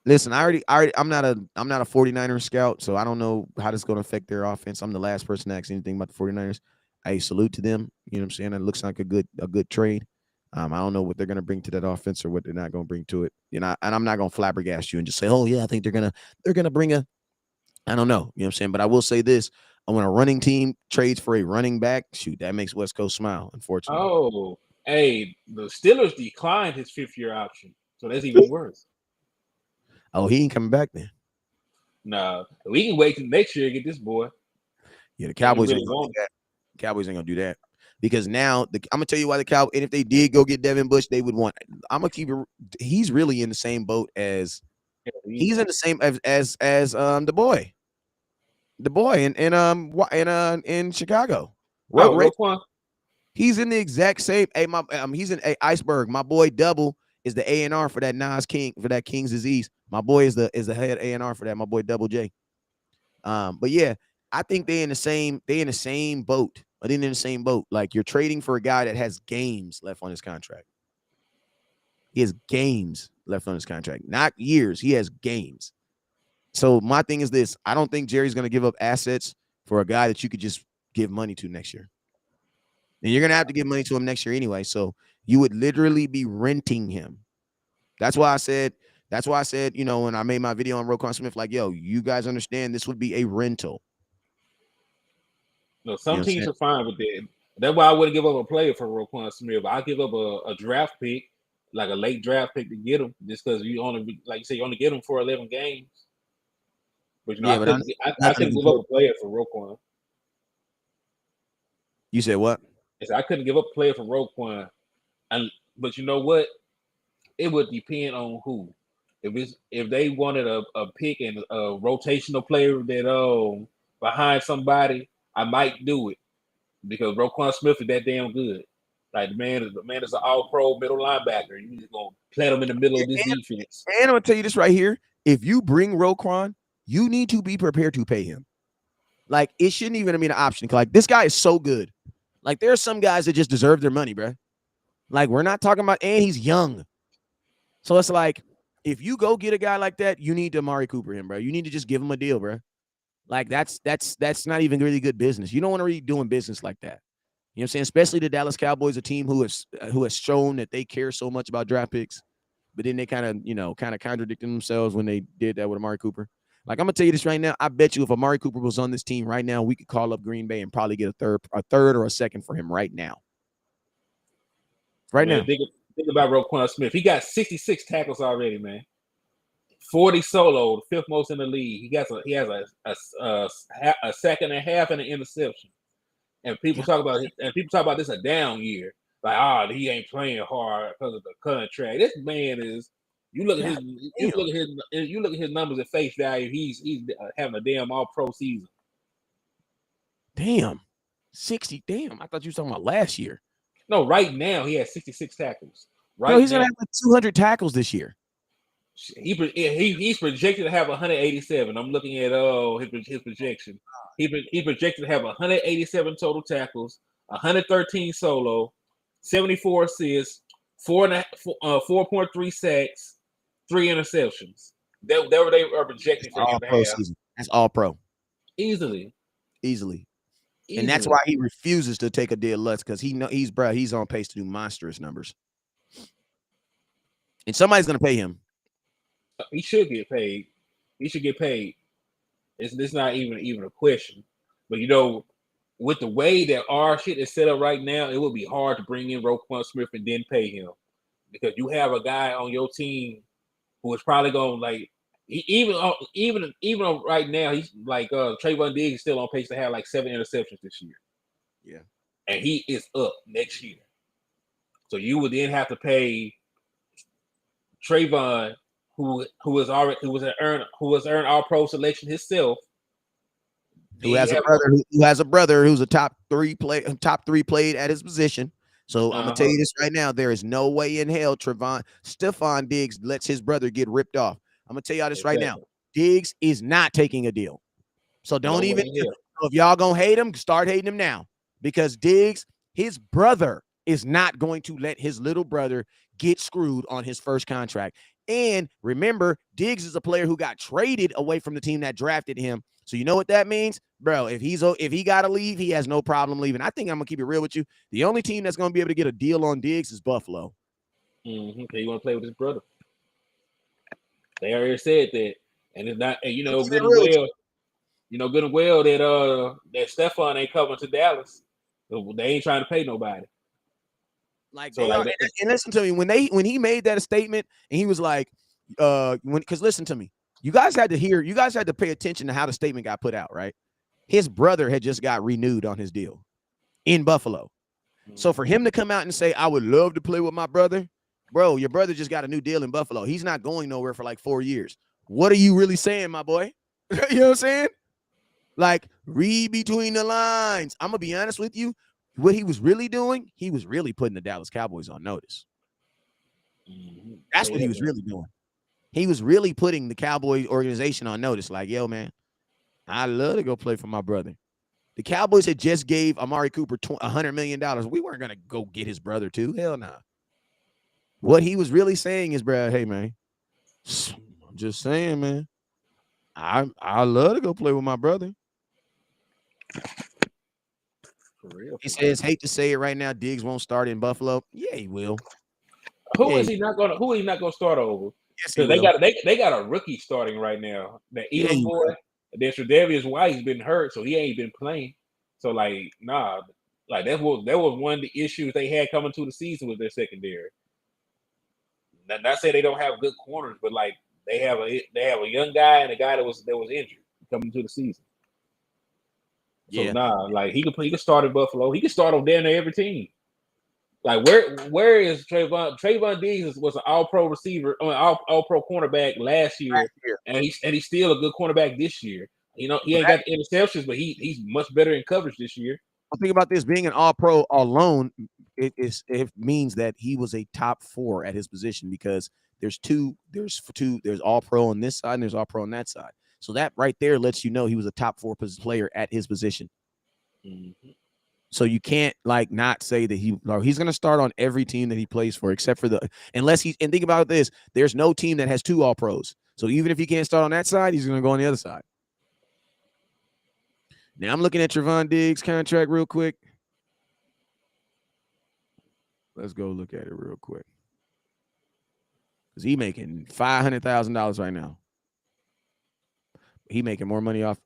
A: Listen, I'm not a 49ers scout, so I don't know how this is going to affect their offense. I'm the last person to ask anything about the 49ers. I salute to them. You know what I'm saying? It looks like a good trade. I don't know what they're going to bring to that offense or what they're not going to bring to it. You know, and I'm not going to flabbergast you and just say, "Oh yeah, I think they're going to bring a." I don't know. You know what I'm saying? But I will say this: when a running team trades for a running back, shoot, that makes West Coast smile. Unfortunately.
B: Oh, hey, the Steelers declined his 5th-year option, so that's even worse.
A: Oh, he ain't coming back then.
B: Nah, we can wait till next year to get this boy.
A: Yeah, the Cowboys ain't gonna do that. Cowboys ain't gonna do that because now I'm gonna tell you why the Cowboys. And if they did go get Devin Bush, they would want. I'm gonna keep it. He's really in the same boat as he's in the same as the boy in Chicago.
B: Roquan.
A: He's in the exact same. He's in a Iceberg. My boy Double is the A&R for that Nas King for that King's Disease. My boy is the head A&R for that. My boy Double J. But yeah, I think they in the same boat. But in the same boat. Like you're trading for a guy that has games left on his contract. He has games left on his contract, not years. He has games. So my thing is this: I don't think Jerry's going to give up assets for a guy that you could just give money to next year. And you're going to have to give money to him next year anyway. So you would literally be renting him. That's why I said, you know, when I made my video on Roquan Smith, like, yo, you guys understand this would be a rental.
B: No, some teams are fine with that. That's why I wouldn't give up a player for Roquan Smith. I'll give up a draft pick, like a late draft pick to get him, just because you only, like you say, you only get him for 11 games. But you know, I couldn't give up a player for Roquan.
A: You said what?
B: I couldn't give up a player for Roquan. But you know what? It would depend on who. If they wanted a pick and a rotational player that behind somebody, I might do it because Roquan Smith is that damn good. Like the man is an all-pro middle linebacker. You just gonna plant him in the middle of this defense.
A: And I'm gonna tell you this right here: if you bring Roquan, you need to be prepared to pay him. Like it shouldn't even be an option. Like this guy is so good. Like there are some guys that just deserve their money, bro. Like we're not talking about, and he's young. So it's like if you go get a guy like that, you need to Amari Cooper him, bro. You need to just give him a deal, bro. Like that's not even really good business. You don't want to be doing business like that. You know what I'm saying? Especially the Dallas Cowboys, a team who has shown that they care so much about draft picks, but then they kind of contradicted themselves when they did that with Amari Cooper. Like I'm gonna tell you this right now. I bet you if Amari Cooper was on this team right now, we could call up Green Bay and probably get a third or a second for him right now. Right now.
B: Think about Roquan Smith. He got 66 tackles already, man. 40 solo, the fifth most in the league. He has a sack and a half and an interception. And people talk about this a down year. Like, he ain't playing hard because of the contract. This man is. You look at his numbers at face value. He's having a damn all-pro season.
A: Damn, 60. Damn, I thought you were talking about last year.
B: No, right now he has 66 tackles. Right
A: Bro, he's
B: now
A: gonna have like 200 tackles this year.
B: He's projected to have 187. I'm looking at his projection. He projected to have 187 total tackles, 113 solo, 74 assists, 4.3 sacks, 3 interceptions. They are projecting for him to have.
A: Season. That's all pro.
B: Easily.
A: And that's why he refuses to take a deal less, because he's on pace to do monstrous numbers. And somebody's gonna pay him.
B: He should get paid. It's not even a question. But with the way that our shit is set up right now, it would be hard to bring in Roquan Smith and then pay him, because you have a guy on your team who is probably going even right now, he's like Trayvon Diggs is still on pace to have like 7 interceptions this year.
A: Yeah,
B: and he is up next year. So you would then have to pay Trayvon, who has earned all pro selection himself.
A: Who has a brother who's a top three played at his position. So I'm gonna tell you this right now: there is no way in hell Stephon Diggs lets his brother get ripped off. I'm gonna tell y'all this right now: Diggs is not taking a deal. So don't even. If y'all gonna hate him, start hating him now, because Diggs, his brother, is not going to let his little brother get screwed on his first contract. And remember, Diggs is a player who got traded away from the team that drafted him. So you know what that means, bro? If he got to leave, he has no problem leaving. I think I'm gonna keep it real with you. The only team that's gonna be able to get a deal on Diggs is Buffalo.
B: Mm-hmm. Okay, you want to play with his brother? They already said that, and it's not. And good and well that Stephon ain't coming to Dallas. They ain't trying to pay nobody.
A: And listen to me, when he made that statement, and he was like, because listen to me, you guys had to pay attention to how the statement got put out, right? His brother had just got renewed on his deal in Buffalo. So for him to come out and say, I would love to play with my brother, bro, your brother just got a new deal in Buffalo. He's not going nowhere for like 4 years. What are you really saying, my boy? You know what I'm saying? Like, read between the lines. I'm gonna be honest with you. What he was really doing, he was really putting the Dallas Cowboys on notice. That's what he was really doing. He was really putting the Cowboys organization on notice. Like, yo, man, I'd love to go play for my brother. The Cowboys had just gave Amari Cooper $100 million. We weren't going to go get his brother too. Hell no. Nah. What he was really saying is, bro, hey, man, I'm just saying, man, I love to go play with my brother. For real. He says, hate to say it right now, Diggs won't start in Buffalo. Yeah, he will.
B: Who is he not going to start over? Because they got a rookie starting right now. That Elam boy, then Tre'Davious White's been hurt, so he ain't been playing. So like, nah, like that was one of the issues they had coming to the season with their secondary. Not say they don't have good corners, but like they have a young guy and a guy that was injured coming to the season. So like he could start in Buffalo. He could start on down there every team. Like where is Trayvon? Trayvon Diggs was an all-pro receiver, all-pro cornerback last year, and he's still a good cornerback this year. He ain't got the interceptions, but he's much better in coverage this year.
A: Think about this: being an all-pro alone, it means that he was a top 4 at his position, because there's all-pro on this side and there's all-pro on that side. So that right there lets you know he was a top 4 player at his position. Mm-hmm. So you can't like not say that he's going to start on every team that he plays for, except for and think about this. There's no team that has 2 all-pros. So even if he can't start on that side, he's going to go on the other side. Now I'm looking at Trayvon Diggs' contract real quick. Let's go look at it real quick. Because he's making $500,000 right now. He making more money off.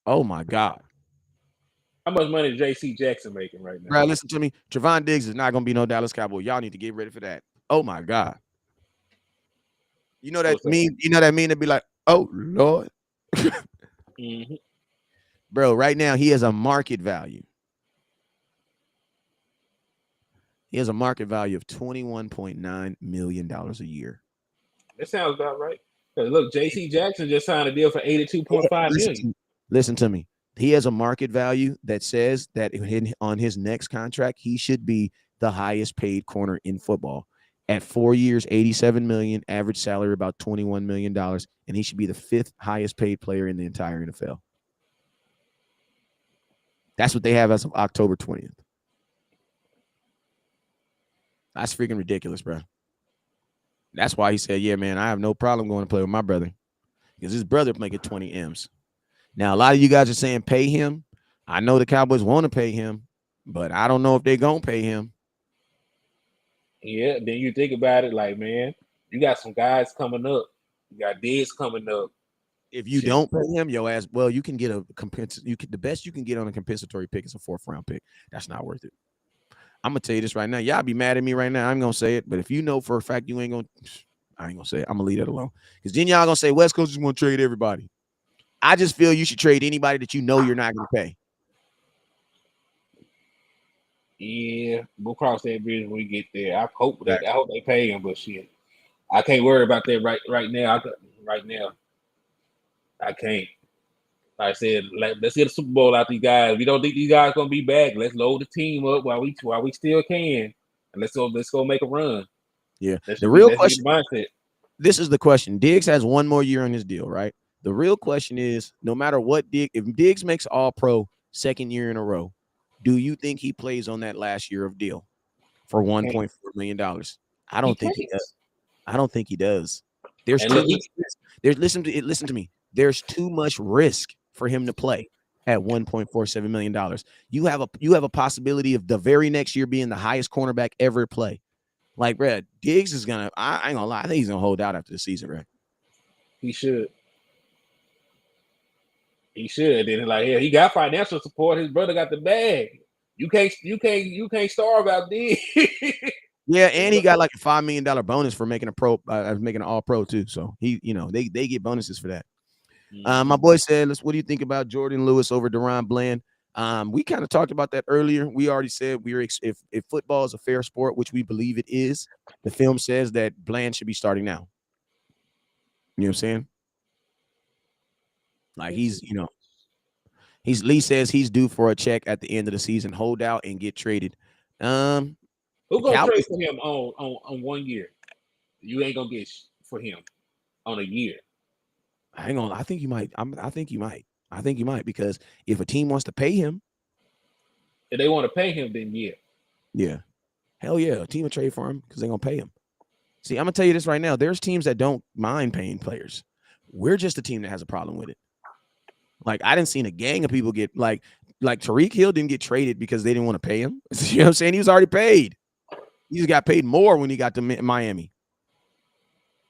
A: Oh my God.
B: How much money is J.C. Jackson making right now?
A: Bro, listen to me. Trayvon Diggs is not going to be no Dallas Cowboy. Y'all need to get ready for that. Oh my God. You know that
B: What's up?
A: meme. You know that meme to be like, oh Lord,
B: Mm-hmm.
A: bro. Right now he has a market value. He has a market value of $21.9 million a year.
B: That sounds about right. 'Cause look, J.C. Jackson just signed a deal for
A: Yeah,
B: 82.5 million.
A: listen to me. He has a market value that says that on his next contract, he should be the highest paid corner in football. At 4 years, 87 million, average salary about $21 million, and he should be the fifth highest paid player in the entire NFL. That's what they have as of October 20th. That's freaking ridiculous, bro. That's why he said, "Yeah, man, I have no problem going to play with my brother because his brother making 20 M's." Now, a lot of you guys are saying pay him. I know the Cowboys want to pay him, but I don't know if they're going to pay him.
B: Yeah, then you think about it, like, man, you got some guys coming up. You got Diggs coming up.
A: If you
B: Shit.
A: don't pay him, yo ass, well, you can get the best you can get on a compensatory pick is a 4th-round pick. That's not worth it. I'm gonna tell you this right now. Y'all be mad at me right now. I'm gonna say it, but if you know for a fact you ain't gonna, I ain't gonna say it. I'm gonna leave that alone because then y'all gonna say West Coast just want to trade everybody. I just feel you should trade anybody that you know you're not gonna pay.
B: Yeah, we'll cross that bridge when we get there. I hope they pay him, but shit, I can't worry about that right now. Right now, I can't. Like I said, let's get a Super Bowl out these guys. We don't think these guys gonna be back. Let's load the team up while we still can, and let's go make a run.
A: Yeah.
B: That
A: The
B: should be
A: real
B: that should be
A: question.
B: the mindset.
A: This is the question. Diggs has one more year on his deal, right? The real question is, no matter what if Diggs makes All Pro second year in a row, do you think he plays on that last year of deal for
B: He can't.
A: $1.4 million? I
B: He
A: don't think he
B: can't.
A: does. I don't think he does. There's
B: And
A: too
B: look,
A: much risk. Listen to me. There's too much risk for him to play at $1.47 million. You have a possibility of the very next year being the highest cornerback ever play. Like, Brad, Diggs is gonna. I ain't gonna lie. I think he's gonna hold out after the season, Brad.
B: he should. He should. Then like, yeah, he got financial support. His brother got the bag. You can't starve out there.
A: Yeah, and he got like a $5 million bonus for making making an All Pro too. So they get bonuses for that. My boy said, "What do you think about Jordan Lewis over Deron Bland?" We kind of talked about that earlier. We already said if football is a fair sport, which we believe it is, the film says that Bland should be starting now. You know what I'm saying? Like Lee says he's due for a check at the end of the season, hold out and get traded. The
B: Who gonna
A: Cowboys,
B: trade for him on 1 year? You ain't gonna get for him on a year.
A: hang on. I think you might. I think you might. I think you might because if a team wants to pay him,
B: If they want to pay him, then
A: yeah, hell yeah, a team will trade for him because they're gonna pay him. See, I'm gonna tell you this right now. There's teams that don't mind paying players. We're just a team that has a problem with it. Like I didn't see a gang of people get like Tariq Hill didn't get traded because they didn't want to pay him. You know what I'm saying? He was already paid. He just got paid more when he got to Miami.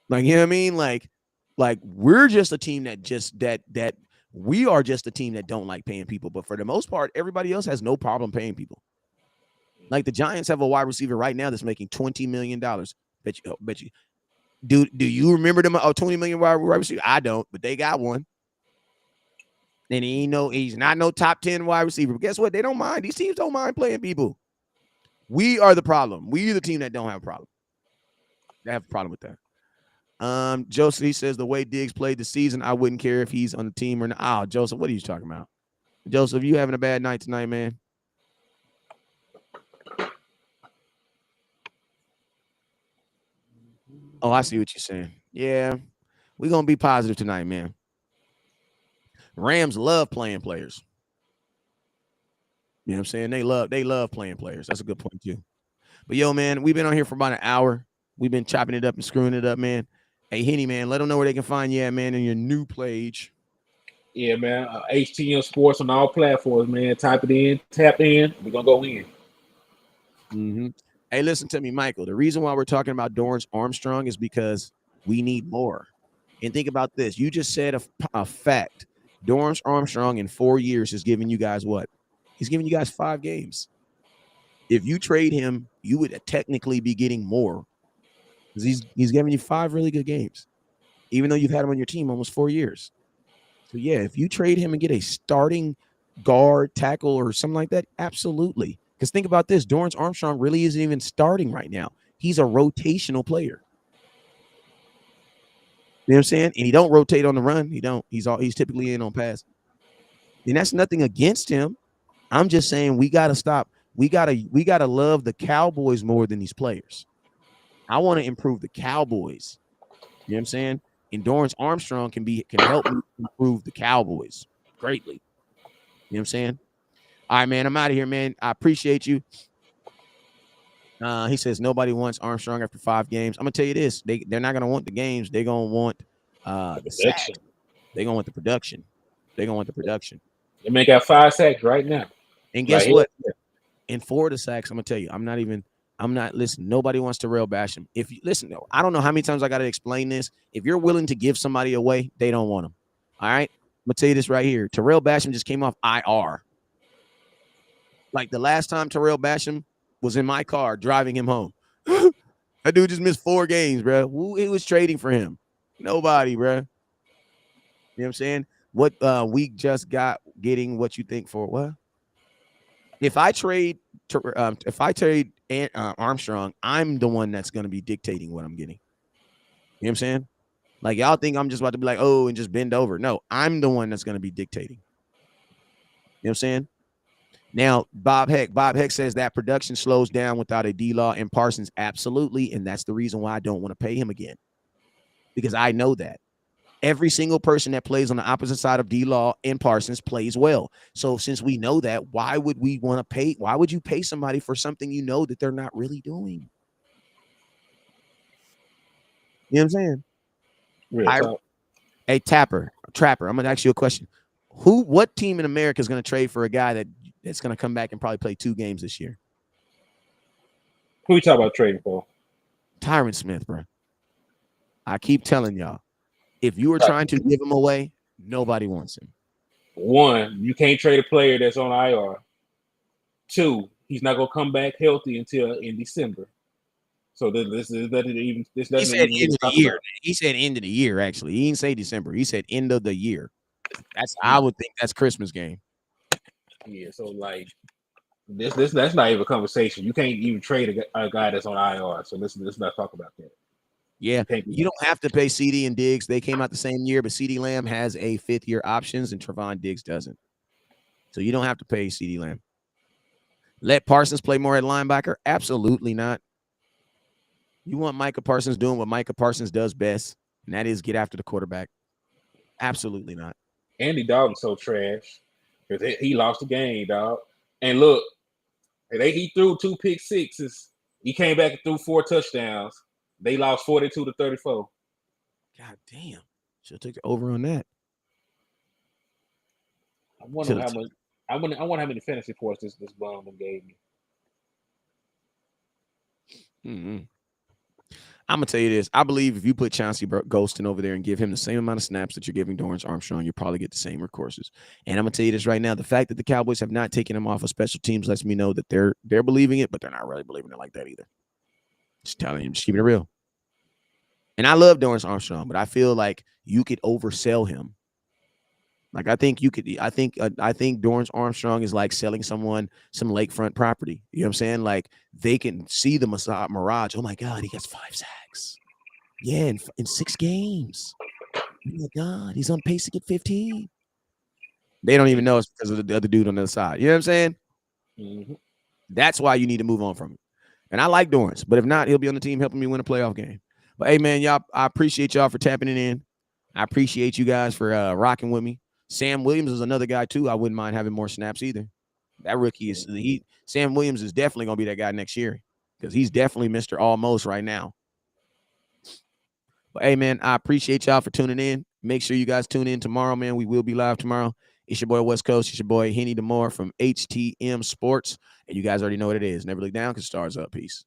A: Like, you know what I mean? Like we're just a team that we are just a team that don't like paying people. But for the most part, everybody else has no problem paying people. Like the Giants have a wide receiver right now that's making $20 million. Bet you. Do you remember them? Oh, 20 million wide receiver? I don't, but they got one. And he's not no top 10 wide receiver. But guess what? They don't mind. These teams don't mind playing people. We are the problem. We are the team that don't have a problem. They have a problem with that. Joseph, he says the way Diggs played the season, I wouldn't care if he's on the team or not. Oh, Joseph, what are you talking about? Joseph, you having a bad night tonight, man? Oh, I see what you're saying. Yeah, we're gonna be positive tonight, man. Rams love playing players. You know what I'm saying? They love playing players. That's a good point too. But yo, man, we've been on here for about an hour. We've been chopping it up and screwing it up, man. Hey, Henny, man, let them know where they can find you at, man, in your new page.
B: Yeah, man. HTM Sports on all platforms, man. Type it in, tap in. We're gonna go in.
A: Mm-hmm. Hey, listen to me, Michael. The reason why we're talking about Dorrance Armstrong is because we need more. And think about this. You just said a fact. Dorrance Armstrong in 4 years is giving you guys what? He's giving you guys 5 games. If you trade him, you would technically be getting more because he's giving you 5 really good games. even though you've had him on your team almost 4 years. So yeah, if you trade him and get a starting guard, tackle, or something like that, absolutely. Because think about this, Dorrance Armstrong really isn't even starting right now. He's a rotational player. You know what I'm saying? And he don't rotate on the run. He don't. He's typically in on pass. And that's nothing against him. I'm just saying we gotta stop. We gotta love the Cowboys more than these players. I want to improve the Cowboys. You know what I'm saying? And Dorrance Armstrong can help me improve the Cowboys greatly. You know what I'm saying? All right, man. I'm out of here, man. I appreciate you. He says nobody wants Armstrong after 5 games. I'm gonna tell you this: they're not gonna want the games. They're gonna want the sacks. They're gonna want the production. They're gonna want the production.
B: They may got 5 sacks right now.
A: And guess what? In 4 of the sacks, I'm gonna tell you, I'm not. Listen, nobody wants Terrell Basham. If you listen, I don't know how many times I got to explain this. If you're willing to give somebody away, they don't want them. All right, I'm gonna tell you this right here. Terrell Basham just came off IR. Like the last time Terrell Basham was in my car driving him home. That dude just missed 4 games, bro. Who was trading for him? Nobody, bro. You know what I'm saying? What we just got getting what you think for what? If I trade Armstrong, I'm the one that's going to be dictating what I'm getting. You know what I'm saying? Like y'all think I'm just about to be like, oh, and just bend over. No, I'm the one that's going to be dictating. You know what I'm saying? Now, Bob Heck says that production slows down without a D-Law and Parsons. Absolutely. And that's the reason why I don't want to pay him again. Because I know that. Every single person that plays on the opposite side of D-Law and Parsons plays well. So since we know that, why would we want to pay? Why would you pay somebody for something you know that they're not really doing? You know what I'm saying? Hey, Trapper, I'm going to ask you a question. What team in America is going to trade for a guy that's going to come back and probably play 2 games this year?
B: Who we talking about trading for?
A: Tyron Smith, bro. I keep telling y'all. If you were trying to give him away, nobody wants him. 1, you can't trade a player that's on IR. 2, he's not gonna come back healthy until in December. So this doesn't even. This doesn't. He said end of the year. He said end of the year. Actually, he didn't say December. He said end of the year. I would think that's Christmas game.
B: Yeah. So like that's not even a conversation. You can't even trade a guy that's on IR. So let's not talk about that.
A: Yeah, you don't have to pay CD and Diggs. They came out the same year, but CD Lamb has a 5th-year options and Trevon Diggs doesn't. So you don't have to pay CD Lamb. Let Parsons play more at linebacker? Absolutely not. You want Micah Parsons doing what Micah Parsons does best, and that is get after the quarterback. Absolutely not.
B: Andy Dalton's so trash because he lost the game, dog. And look, he threw 2 pick sixes. He came back and threw 4 touchdowns. They lost 42-34.
A: God damn. Should take the over on that.
B: I wonder how much. I wonder how many fantasy points this bum gave me.
A: Mm-hmm. I'm gonna tell you this. I believe if you put Chauncey Golston over there and give him the same amount of snaps that you're giving Dorrance Armstrong, you'll probably get the same courses. And I'm gonna tell you this right now: the fact that the Cowboys have not taken him off of special teams lets me know that they're believing it, but they're not really believing it like that either. Just telling you, just keeping it real. And I love Dorrance Armstrong, but I feel like you could oversell him. Like I think Dorrance Armstrong is like selling someone some lakefront property. You know what I'm saying? Like they can see the mirage. Oh my God, he gets 5 sacks. Yeah, in 6 games. Oh my God, he's on pace to get 15. They don't even know it's because of the other dude on the other side. You know what I'm saying?
B: Mm-hmm.
A: That's why you need to move on from it. And I like Dorrance, but if not, he'll be on the team helping me win a playoff game. But hey, man, y'all, I appreciate y'all for tapping it in. I appreciate you guys for rocking with me. Sam Williams is another guy too. I wouldn't mind having more snaps either. That rookie Sam Williams is definitely gonna be that guy next year because he's definitely Mr. Almost right now. But hey, man, I appreciate y'all for tuning in. Make sure you guys tune in tomorrow, man. We will be live tomorrow. It's your boy West Coast. It's your boy Henny DeMore from HTM Sports, and you guys already know what it is. Never look down because stars up. Peace.